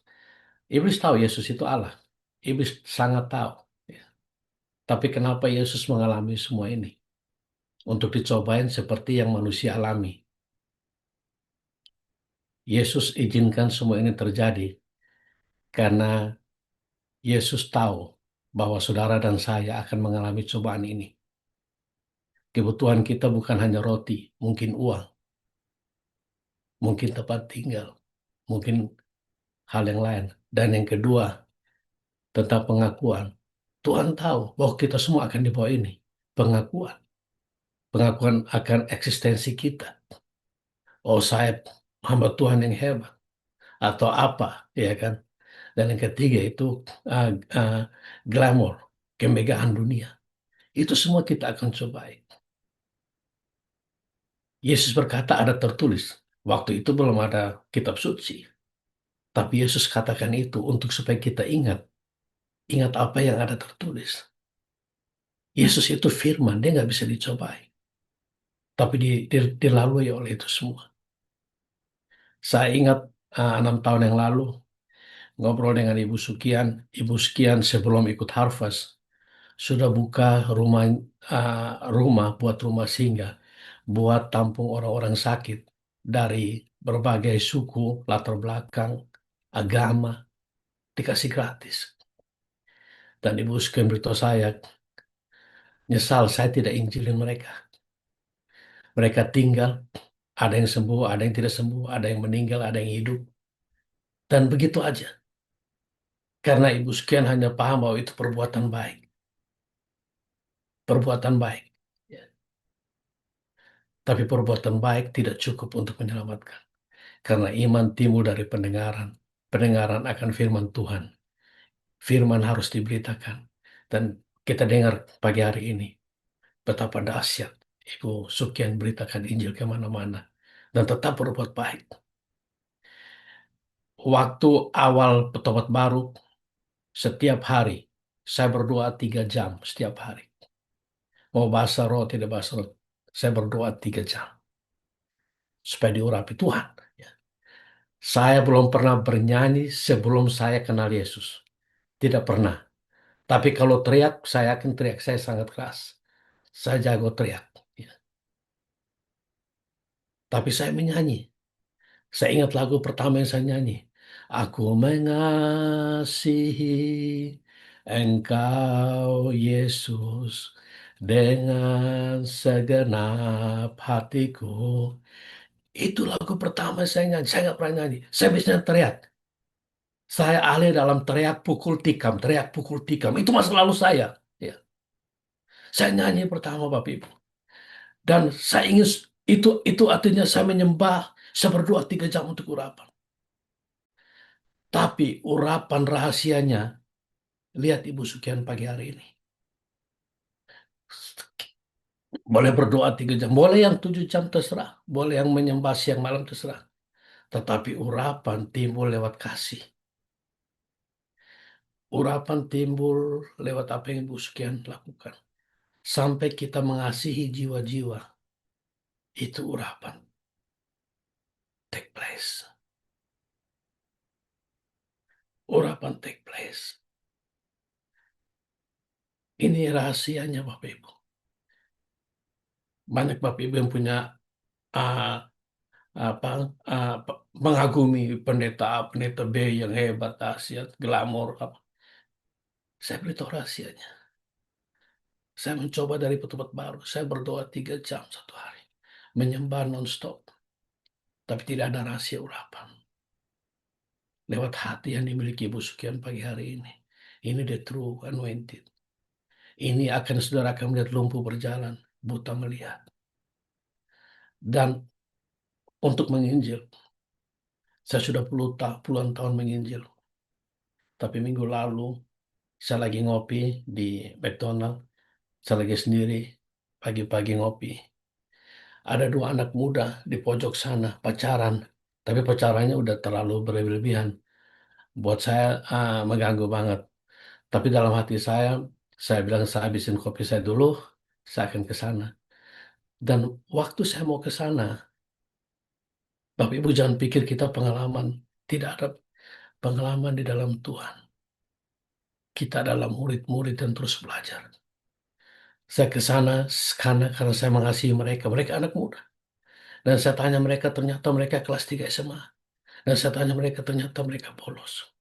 Iblis tahu Yesus itu Allah. Iblis sangat tahu, ya. Tapi kenapa Yesus mengalami semua ini? Untuk dicobain seperti yang manusia alami. Yesus izinkan semua ini terjadi karena Yesus tahu bahwa saudara dan saya akan mengalami cobaan ini. Kebutuhan kita bukan hanya roti, mungkin uang, mungkin tempat tinggal, mungkin hal yang lain. Dan yang kedua, tentang pengakuan. Tuhan tahu bahwa kita semua akan dibawa ini. Pengakuan. Pengakuan akan eksistensi kita. Oh, saya hamba Tuhan yang hebat. Atau apa, ya kan? Dan yang ketiga itu glamour, kemegahan dunia. Itu semua kita akan cobai. Yesus berkata ada tertulis. Waktu itu belum ada kitab suci. Tapi Yesus katakan itu untuk supaya kita ingat. Ingat apa yang ada tertulis. Yesus itu firman, dia nggak bisa dicobai. Tapi dilalui oleh itu semua. Saya ingat 6 tahun yang lalu, ngobrol dengan Ibu Sukian. Ibu Sukian sebelum ikut Harvest, sudah buka rumah buat rumah singgah, buat tampung orang-orang sakit dari berbagai suku, latar belakang, agama, dikasih gratis. Dan Ibu Sukian beritahu saya, nyesal saya tidak injilin mereka. Mereka tinggal, ada yang sembuh, ada yang tidak sembuh, ada yang meninggal, ada yang hidup. Dan begitu aja. Karena Ibu Sukian hanya paham bahwa itu perbuatan baik. Perbuatan baik. Ya. Tapi perbuatan baik tidak cukup untuk menyelamatkan. Karena iman timbul dari pendengaran. pendengaran akan firman Tuhan. Firman harus diberitakan. Dan kita dengar pagi hari ini betapa dahsyat Ibu Sukian beritakan Injil kemana-mana dan tetap berbuat baik. Waktu awal bertobat baru, setiap hari saya berdoa 3 jam setiap hari. Mau bahasa roh tidak bahasa roh, saya berdoa 3 jam supaya diurapi Tuhan. Ya. Saya belum pernah bernyanyi sebelum saya kenal Yesus. Tidak pernah. Tapi kalau teriak, saya yakin teriak saya sangat keras. Saya jago teriak. Ya. Tapi saya menyanyi. Saya ingat lagu pertama yang saya nyanyi. Aku mengasihi Engkau Yesus dengan segenap hatiku. Itu lagu pertama saya nyanyi. Saya nggak pernah nyanyi. Saya biasanya teriak. Saya ahli dalam teriak pukul tikam, teriak pukul tikam. Itu masa lalu saya. Ya. Saya nyanyi pertama Bapak Ibu. Dan saya ingin itu artinya saya menyembah, saya berdoa 3 jam untuk urapan. Tapi urapan rahasianya, lihat Ibu Sukian pagi hari ini. Boleh berdoa 3 jam, boleh yang 7 jam terserah, boleh yang menyembah siang malam terserah. Tetapi urapan timbul lewat kasih. Urapan timbul lewat apa yang Ibu Sukian lakukan. Sampai kita mengasihi jiwa-jiwa. Itu urapan. Take place. Urapan take place. Ini rahasianya Bapak Ibu. Banyak Bapak Ibu yang punya uh, apa mengagumi pendeta A, pendeta B yang hebat, dahsyat, glamor apa. Saya beritahu rahasianya. Saya mencoba dari petubat baru. Saya berdoa 3 jam satu hari. Menyembah non-stop. Tapi tidak ada rahasia urapan. Lewat hati yang dimiliki Ibu Sukian pagi hari ini. Ini the true anointed. Ini akan saudara akan melihat lumpuh berjalan, buta melihat. Dan untuk menginjil, saya sudah puluhan tahun menginjil. Tapi minggu lalu, saya lagi ngopi di McDonald. Saya lagi sendiri, pagi-pagi ngopi. Ada 2 anak muda di pojok sana, pacaran. Tapi pacarannya udah terlalu berlebihan. Buat saya mengganggu banget. Tapi dalam hati saya bilang saya habisin kopi saya dulu, saya akan ke sana. Dan waktu saya mau ke sana, Bapak Ibu jangan pikir kita pengalaman. Tidak ada pengalaman di dalam Tuhan. Kita adalah murid-murid yang terus belajar. Saya ke sana karena saya mengasihi mereka. Mereka anak muda. Dan saya tanya mereka, ternyata mereka kelas 3 SMA. Dan saya tanya mereka, ternyata mereka polos.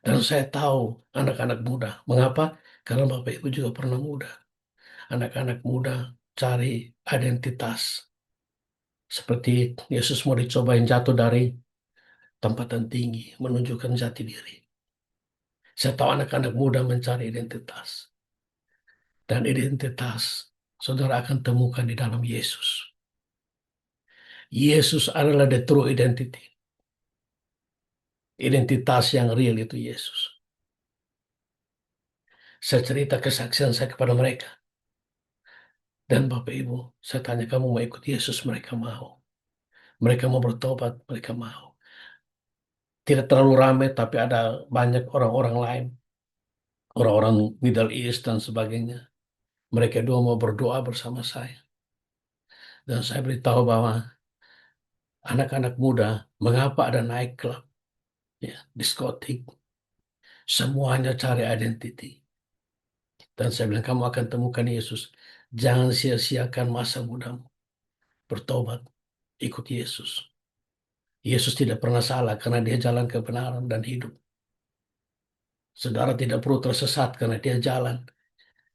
Dan saya tahu anak-anak muda. Mengapa? Karena Bapak Ibu juga pernah muda. Anak-anak muda cari identitas. Seperti Yesus mau dicobain jatuh dari tempat yang tinggi, menunjukkan jati diri. Saya tahu anak-anak muda mencari identitas. Dan identitas saudara akan temukan di dalam Yesus. Yesus adalah the true identity. Identitas yang real itu Yesus. Saya cerita kesaksian saya kepada mereka. Dan Bapak Ibu, saya tanya kamu mau ikut Yesus, mereka mau. Mereka mau bertobat, mereka mau. Tidak terlalu ramai, tapi ada banyak orang-orang lain. Orang-orang Middle East dan sebagainya. Mereka 2 mau berdoa bersama saya. Dan saya beritahu bahwa anak-anak muda, mengapa ada night club, ya, diskotik, semuanya cari identity. Dan saya bilang, kamu akan temukan Yesus. Jangan sia-siakan masa mudamu. Bertobat, ikut Yesus. Yesus tidak pernah salah karena dia jalan kebenaran dan hidup. Saudara tidak perlu tersesat karena dia jalan.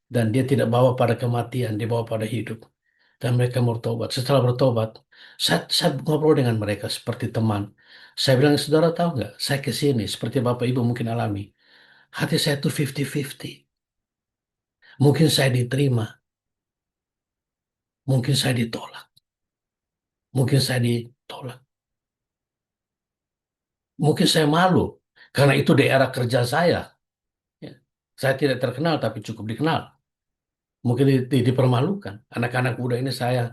Dan dia tidak bawa pada kematian, dia bawa pada hidup. Dan mereka bertobat. Setelah bertobat, saya ngobrol dengan mereka seperti teman. Saya bilang, saudara tahu nggak, saya ke sini seperti Bapak Ibu mungkin alami. Hati saya itu 50-50. Mungkin saya diterima. Mungkin saya ditolak. Mungkin saya ditolak. Mungkin saya malu. Karena itu daerah kerja saya. Ya. Saya tidak terkenal tapi cukup dikenal. Mungkin dipermalukan. Anak-anak muda ini saya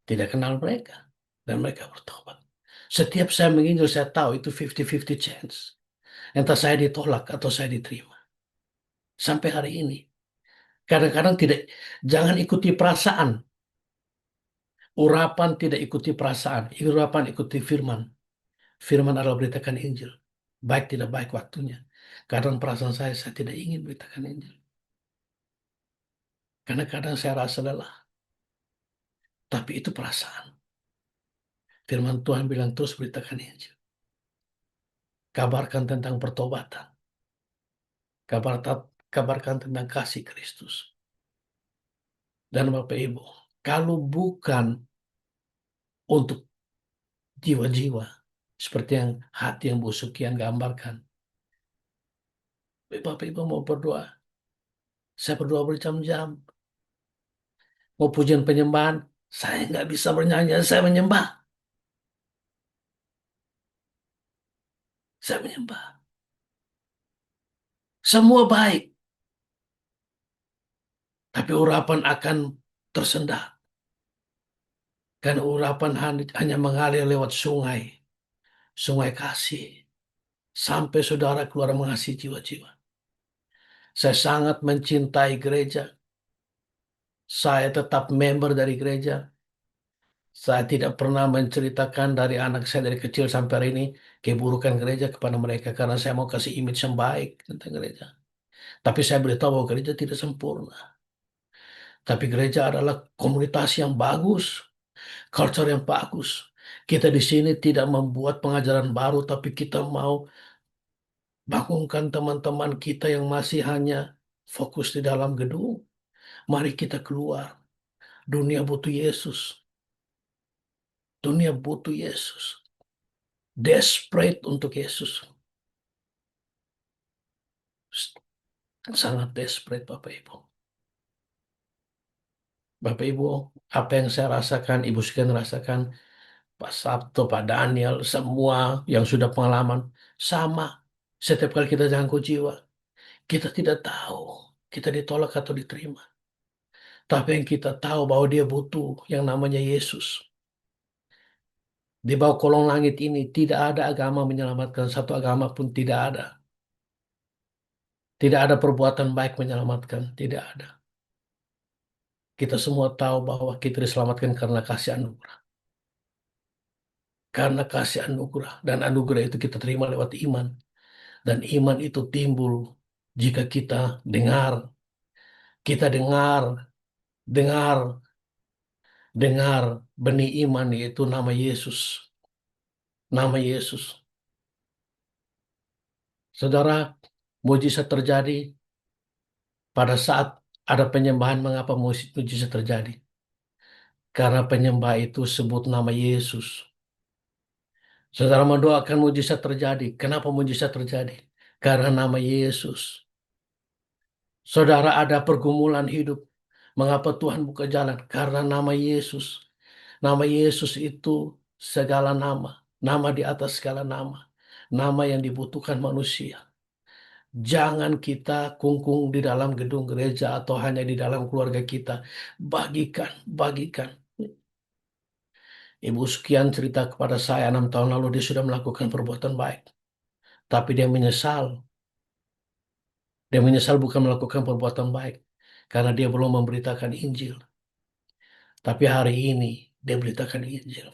tidak kenal mereka. Dan mereka bertobat. Setiap saya menginjil, saya tahu itu 50-50 chance. Entah saya ditolak atau saya diterima. Sampai hari ini. Kadang-kadang tidak, jangan ikuti perasaan. Urapan tidak ikuti perasaan. Urapan ikuti firman. Firman adalah beritakan Injil. Baik tidak baik waktunya. Kadang perasaan saya tidak ingin beritakan Injil. Karena kadang saya rasa lelah. Tapi itu perasaan. Firman Tuhan bilang terus beritakan Injil. Kabarkan tentang pertobatan. Kabarkan tentang kasih Kristus. Dan Bapak Ibu, kalau bukan untuk jiwa-jiwa, seperti yang hati yang Bu Sukian gambarkan, Bapak Ibu mau berdoa, saya berdoa berjam-jam. Mau pujian penyembahan, saya nggak bisa bernyanyi, saya menyembah. Saya menyembah. Semua baik. Tapi urapan akan tersendat. Karena urapan hanya mengalir lewat sungai. Sungai kasih. Sampai saudara keluar mengasihi jiwa-jiwa. Saya sangat mencintai gereja. Saya tetap member dari gereja. Saya tidak pernah menceritakan dari anak saya dari kecil sampai hari ini keburukan gereja kepada mereka. Karena saya mau kasih image yang baik tentang gereja. Tapi saya beritahu bahwa gereja tidak sempurna. Tapi gereja adalah komunitas yang bagus, culture yang bagus. Kita di sini tidak membuat pengajaran baru, tapi kita mau bangunkan teman-teman kita yang masih hanya fokus di dalam gedung. Mari kita keluar. Dunia butuh Yesus. Dunia butuh Yesus. Desperate untuk Yesus. Sangat desperate, Bapak Ibu. Bapak Ibu, apa yang saya rasakan, Ibu sekalian rasakan, Pak Sabto, Pak Daniel, semua yang sudah pengalaman, sama. Setiap kali kita jangkau jiwa, kita tidak tahu kita ditolak atau diterima. Tapi yang kita tahu bahwa dia butuh yang namanya Yesus. Di bawah kolong langit ini tidak ada agama menyelamatkan, satu agama pun tidak ada. Tidak ada perbuatan baik menyelamatkan, tidak ada. Kita semua tahu bahwa kita diselamatkan karena kasih anugerah. Karena kasih anugerah. Dan anugerah itu kita terima lewat iman. Dan iman itu timbul jika kita dengar. Kita dengar benih iman, yaitu nama Yesus. Nama Yesus. Saudara, mujizat terjadi pada saat ada penyembahan. Mengapa mujizat terjadi? Karena penyembah itu sebut nama Yesus. Saudara mendoakan mujizat terjadi. Kenapa mujizat terjadi? Karena nama Yesus. Saudara ada pergumulan hidup. Mengapa Tuhan buka jalan? Karena nama Yesus. Nama Yesus itu segala nama. Nama di atas segala nama. Nama yang dibutuhkan manusia. Jangan kita kungkung di dalam gedung gereja atau hanya di dalam keluarga kita. Bagikan. Ibu sekian cerita kepada saya 6 tahun lalu dia sudah melakukan perbuatan baik. Tapi dia menyesal. Dia menyesal bukan melakukan perbuatan baik. Karena dia belum memberitakan Injil. Tapi hari ini dia beritakan Injil.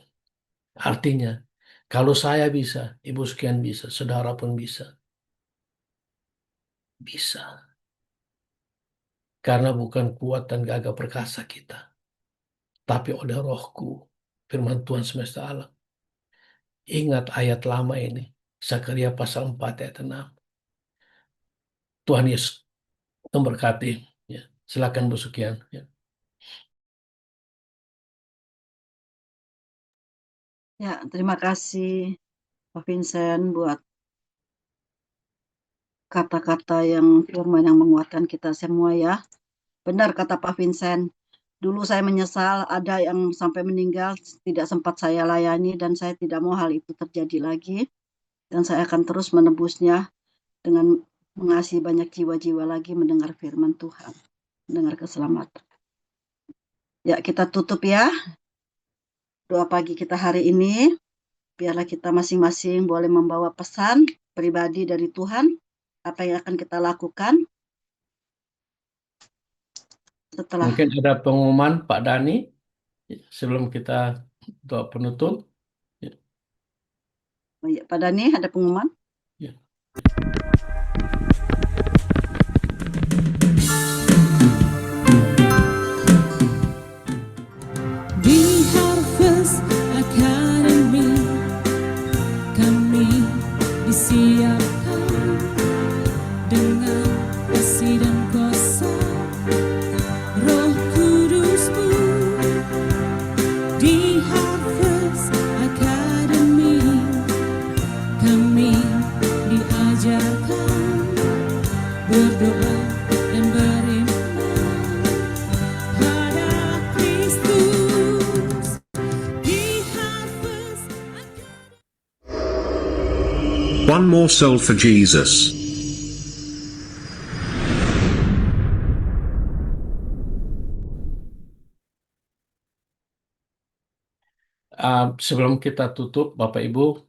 Artinya, kalau saya bisa, ibu sekian bisa, saudara pun bisa. Bisa. Karena bukan kuat dan gagah perkasa kita. Tapi oleh Rohku, firman Tuhan semesta alam. Ingat ayat lama ini. Zakaria pasal 4 ayat 6. Tuhan Yesus memberkati. Ya. Silakan Bu Sukian. Ya. Ya, terima kasih Pak Vincent buat kata-kata yang firman yang menguatkan kita semua ya. Benar kata Pak Vincent. Dulu saya menyesal ada yang sampai meninggal tidak sempat saya layani dan saya tidak mau hal itu terjadi lagi. Dan saya akan terus menebusnya. dengan mengasihi banyak jiwa-jiwa lagi mendengar firman Tuhan, mendengar keselamatan. Ya, kita tutup ya doa pagi kita hari ini. Biarlah kita masing-masing boleh membawa pesan pribadi dari Tuhan, apa yang akan kita lakukan setelah. Mungkin ada pengumuman Pak Dani sebelum kita doa penutup. Oh ya, Pak Dani ada pengumuman? Ya. Di Harvest Academy kami disiapkan dengan kasih dan kuasa Roh Kudus-Mu. Di Harvest Academy kami diajarkan berdoa dan beriman pada Kristus. Di Harvest One more soul for Jesus. Sebelum kita tutup, Bapak Ibu,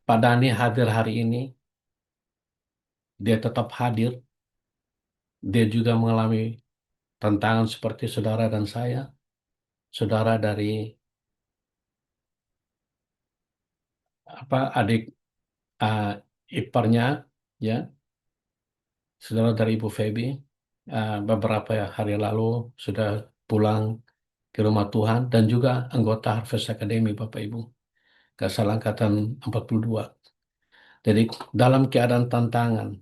Pak Dani hadir hari ini. Dia tetap hadir. Dia juga mengalami tantangan seperti saudara dan saya. Saudara dari adik iparnya, ya, saudara dari Ibu Feby, beberapa hari lalu sudah pulang ke rumah Tuhan, dan juga anggota Harvest Academy, Bapak Ibu, gak salah angkatan 42. Jadi dalam keadaan tantangan,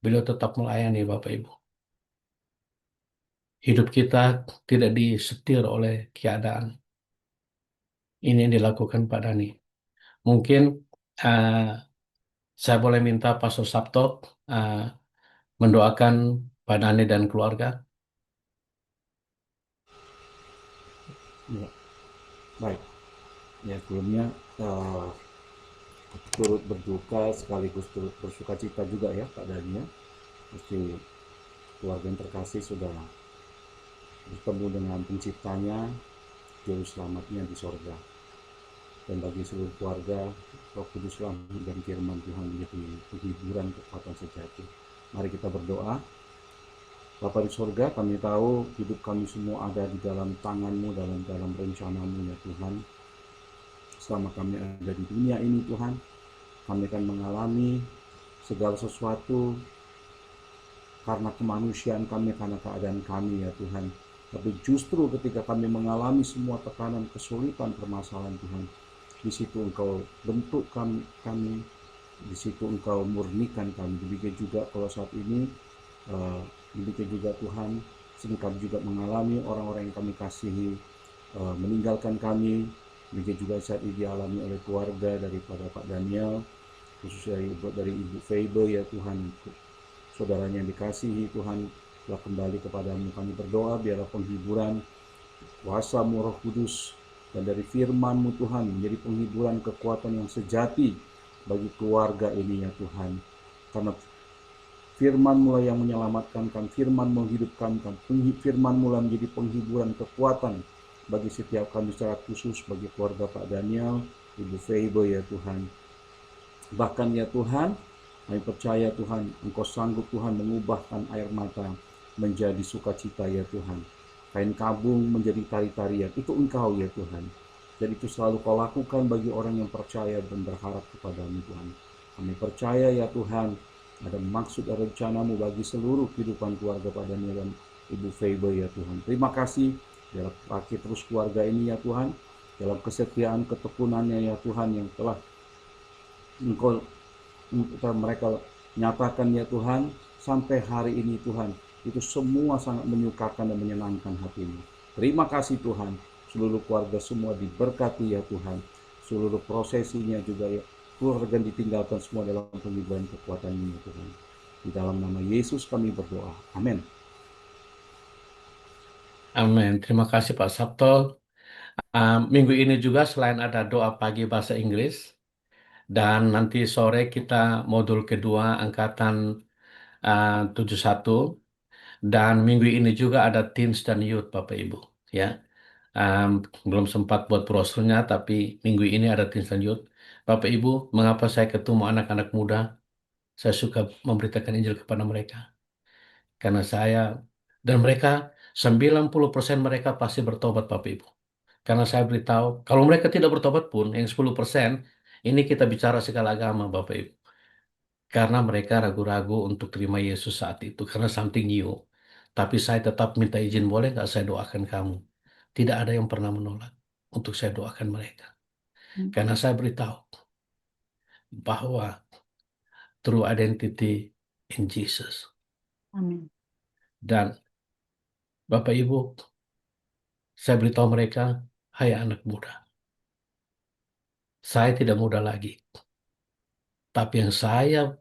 beliau tetap melayani, Bapak Ibu. Hidup kita tidak disetir oleh keadaan. Ini yang dilakukan Pak Dani. Mungkin saya boleh minta Pastor Sabto mendoakan Pak Dani dan keluarga. Ya, baik. Ya, sebelumnya turut berduka sekaligus turut bersuka cita juga ya Pak Dani ya. Pasti keluarga yang terkasih sudah bertemu dengan penciptanya, juru selamatnya di sorga. Dan bagi seluruh keluarga, Roh Kuduslah dan firman Tuhan menjadi penghiburan kekuatan sejati. Mari kita berdoa. Bapa di sorga, kami tahu hidup kami semua ada di dalam tangan-Mu, dalam rencana-Mu ya Tuhan. Selama kami ada di dunia ini Tuhan, kami akan mengalami segala sesuatu karena kemanusiaan kami, karena keadaan kami ya Tuhan. Tapi justru ketika kami mengalami semua tekanan, kesulitan, permasalahan Tuhan, di situ Engkau bentuk kami, di situ Engkau murnikan kami. Demikian juga kalau saat ini, demikian juga Tuhan, sehingga kami juga mengalami orang-orang yang kami kasihi meninggalkan kami. Demikian juga saat ini dialami oleh keluarga daripada Pak Daniel, khususnya dari Ibu Febe ya Tuhan, saudaranya yang dikasihi Tuhan, telah kembali kepadamu. Kami berdoa biarlah penghiburan kuasa-Mu Roh Kudus dan dari firman-Mu Tuhan menjadi penghiburan kekuatan yang sejati bagi keluarga ini ya Tuhan. Karena firman-Mu lah yang menyelamatkan kami, firman menghidupkan kami, firman-Mu lah menjadi penghiburan kekuatan bagi setiap kami secara khusus, bagi keluarga Pak Daniel, Ibu Febe ya Tuhan. Bahkan ya Tuhan, kami percaya Tuhan, Engkau sanggup Tuhan mengubahkan air mata menjadi sukacita ya Tuhan. Kain kabung menjadi tari-tarian, itu Engkau ya Tuhan. Dan itu selalu Kau lakukan bagi orang yang percaya dan berharap kepadamu Tuhan. Kami percaya ya Tuhan, ada maksud dan rencana-Mu bagi seluruh kehidupan keluarga Pak Daniel dan Ibu Febe ya Tuhan. Terima kasih, dalam pakai terus keluarga ini ya Tuhan, dalam kesetiaan ketekunannya ya Tuhan yang telah Engkau mereka nyatakan ya Tuhan, sampai hari ini Tuhan, itu semua sangat menyukakan dan menyenangkan hatimu. Terima kasih Tuhan, seluruh keluarga semua diberkati ya Tuhan, seluruh prosesinya juga ya, keluarga ditinggalkan semua dalam penghiburan kekuatan-Mu ya Tuhan. Di dalam nama Yesus kami berdoa, amin. Amin. Terima kasih Pak Sabto. Minggu ini juga selain ada doa pagi bahasa Inggris, Dan nanti sore kita modul kedua angkatan 71. Dan minggu ini juga ada Teens dan Youth, Bapak Ibu. Ya, belum sempat buat brosurnya, tapi minggu ini ada Teens dan Youth. Bapak Ibu, mengapa saya ketemu anak-anak muda? Saya suka memberitakan Injil kepada mereka. Karena dan mereka 90% mereka pasti bertobat, Bapak Ibu. Karena saya beritahu, kalau mereka tidak bertobat pun, yang 10%, ini kita bicara segala agama, Bapak Ibu. Karena mereka ragu-ragu untuk terima Yesus saat itu, karena something new. Tapi saya tetap minta izin, boleh nggak saya doakan kamu? Tidak ada yang pernah menolak untuk saya doakan mereka. Karena saya beritahu bahwa true identity in Jesus. Amin. Dan Bapak Ibu, saya beritahu mereka, hai anak muda, saya tidak muda lagi. Tapi yang saya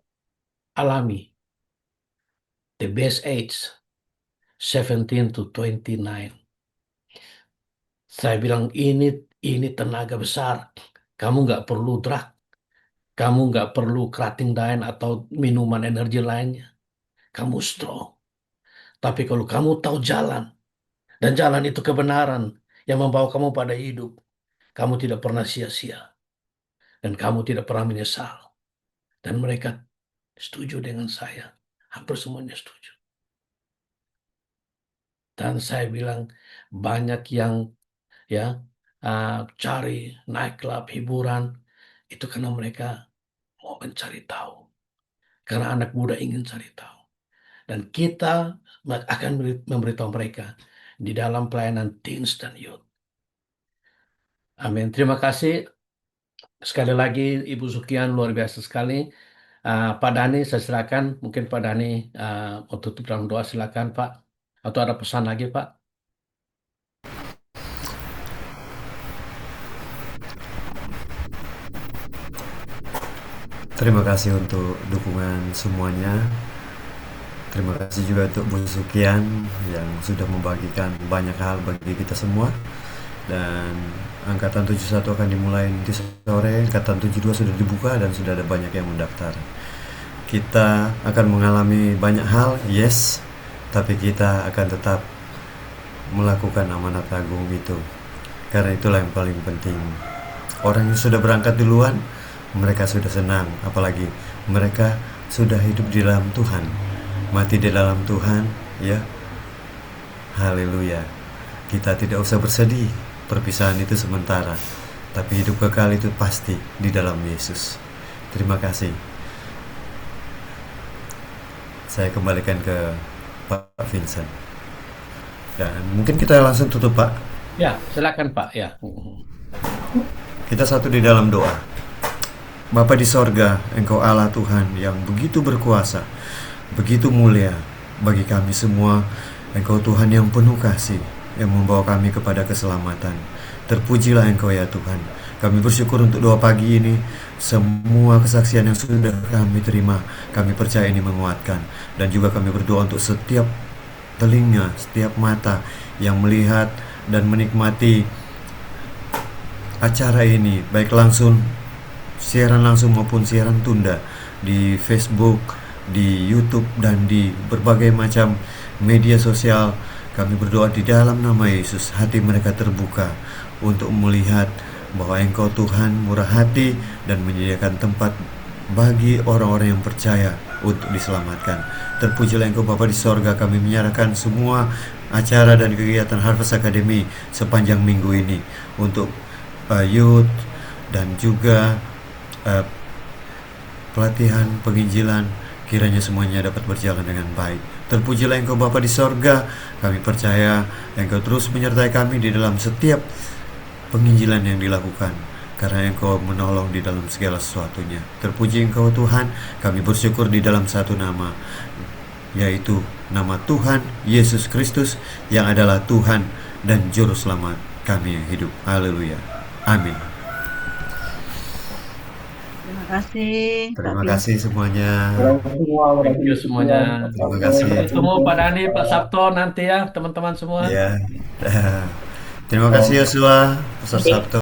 alami, the best age, 17 to 29. Saya bilang, ini tenaga besar. Kamu nggak perlu drug. Kamu nggak perlu cutting diet atau minuman energi lainnya. Kamu strong. Tapi kalau kamu tahu jalan, dan jalan itu kebenaran yang membawa kamu pada hidup, kamu tidak pernah sia-sia. Dan kamu tidak pernah menyesal. Dan mereka setuju dengan saya. Hampir semuanya setuju. Dan saya bilang, banyak yang cari nightclub, hiburan, itu karena mereka mau mencari tahu. Karena anak muda ingin cari tahu. Dan kita akan memberitahu mereka di dalam pelayanan Teens dan Youth. Amin. Terima kasih. Sekali lagi, Ibu Sukian, luar biasa sekali. Pak Dhani, saya silakan. Mungkin Pak Dhani mau tutup dalam doa, silakan Pak. Atau ada pesan lagi Pak? Terima kasih untuk dukungan semuanya. Terima kasih juga untuk Bu Sukian yang sudah membagikan banyak hal bagi kita semua. Dan angkatan 71 akan dimulai nanti sore, angkatan 72 sudah dibuka dan sudah ada banyak yang mendaftar. Kita akan mengalami banyak hal, yes, tapi kita akan tetap melakukan amanat agung itu. Karena itulah yang paling penting. Orang yang sudah berangkat duluan, mereka sudah senang, apalagi mereka sudah hidup di dalam Tuhan, mati di dalam Tuhan, ya. Haleluya. Kita tidak usah bersedih, perpisahan itu sementara, tapi hidup kekal itu pasti di dalam Yesus. Terima kasih. Saya kembalikan ke Pak Vincent. Dan mungkin kita langsung tutup, Pak. Ya, silakan Pak. Ya. Kita satu di dalam doa. Bapa di sorga, Engkau Allah Tuhan yang begitu berkuasa, begitu mulia bagi kami semua. Engkau Tuhan yang penuh kasih, yang membawa kami kepada keselamatan. Terpujilah Engkau ya Tuhan. Kami bersyukur untuk doa pagi ini. Semua kesaksian yang sudah kami terima, kami percaya ini menguatkan. Dan juga kami berdoa untuk setiap telinga, setiap mata yang melihat dan menikmati acara ini, baik langsung siaran langsung maupun siaran tunda di Facebook, di YouTube, dan di berbagai macam media sosial. Kami berdoa di dalam nama Yesus, hati mereka terbuka untuk melihat bahwa Engkau Tuhan murah hati dan menyediakan tempat bagi orang-orang yang percaya untuk diselamatkan. Terpujilah Engkau Bapa di sorga. Kami menyerahkan semua acara dan kegiatan Harvest Academy sepanjang minggu ini untuk youth dan juga pelatihan penginjilan, kiranya semuanya dapat berjalan dengan baik. Terpujilah Engkau Bapa di sorga. Kami percaya Engkau terus menyertai kami di dalam setiap penginjilan yang dilakukan, karena Engkau menolong di dalam segala sesuatunya. Terpuji Engkau Tuhan. Kami bersyukur di dalam satu nama, yaitu nama Tuhan Yesus Kristus, yang adalah Tuhan dan Juru Selamat kami yang hidup. Haleluya. Amin. Terima kasih semuanya. Thank you semuanya. Terima kasih. Ketemu Pak Dhani, Pak Sabto nanti ya teman-teman semua. Ya. Terima kasih Yosua, Pastor Sabto.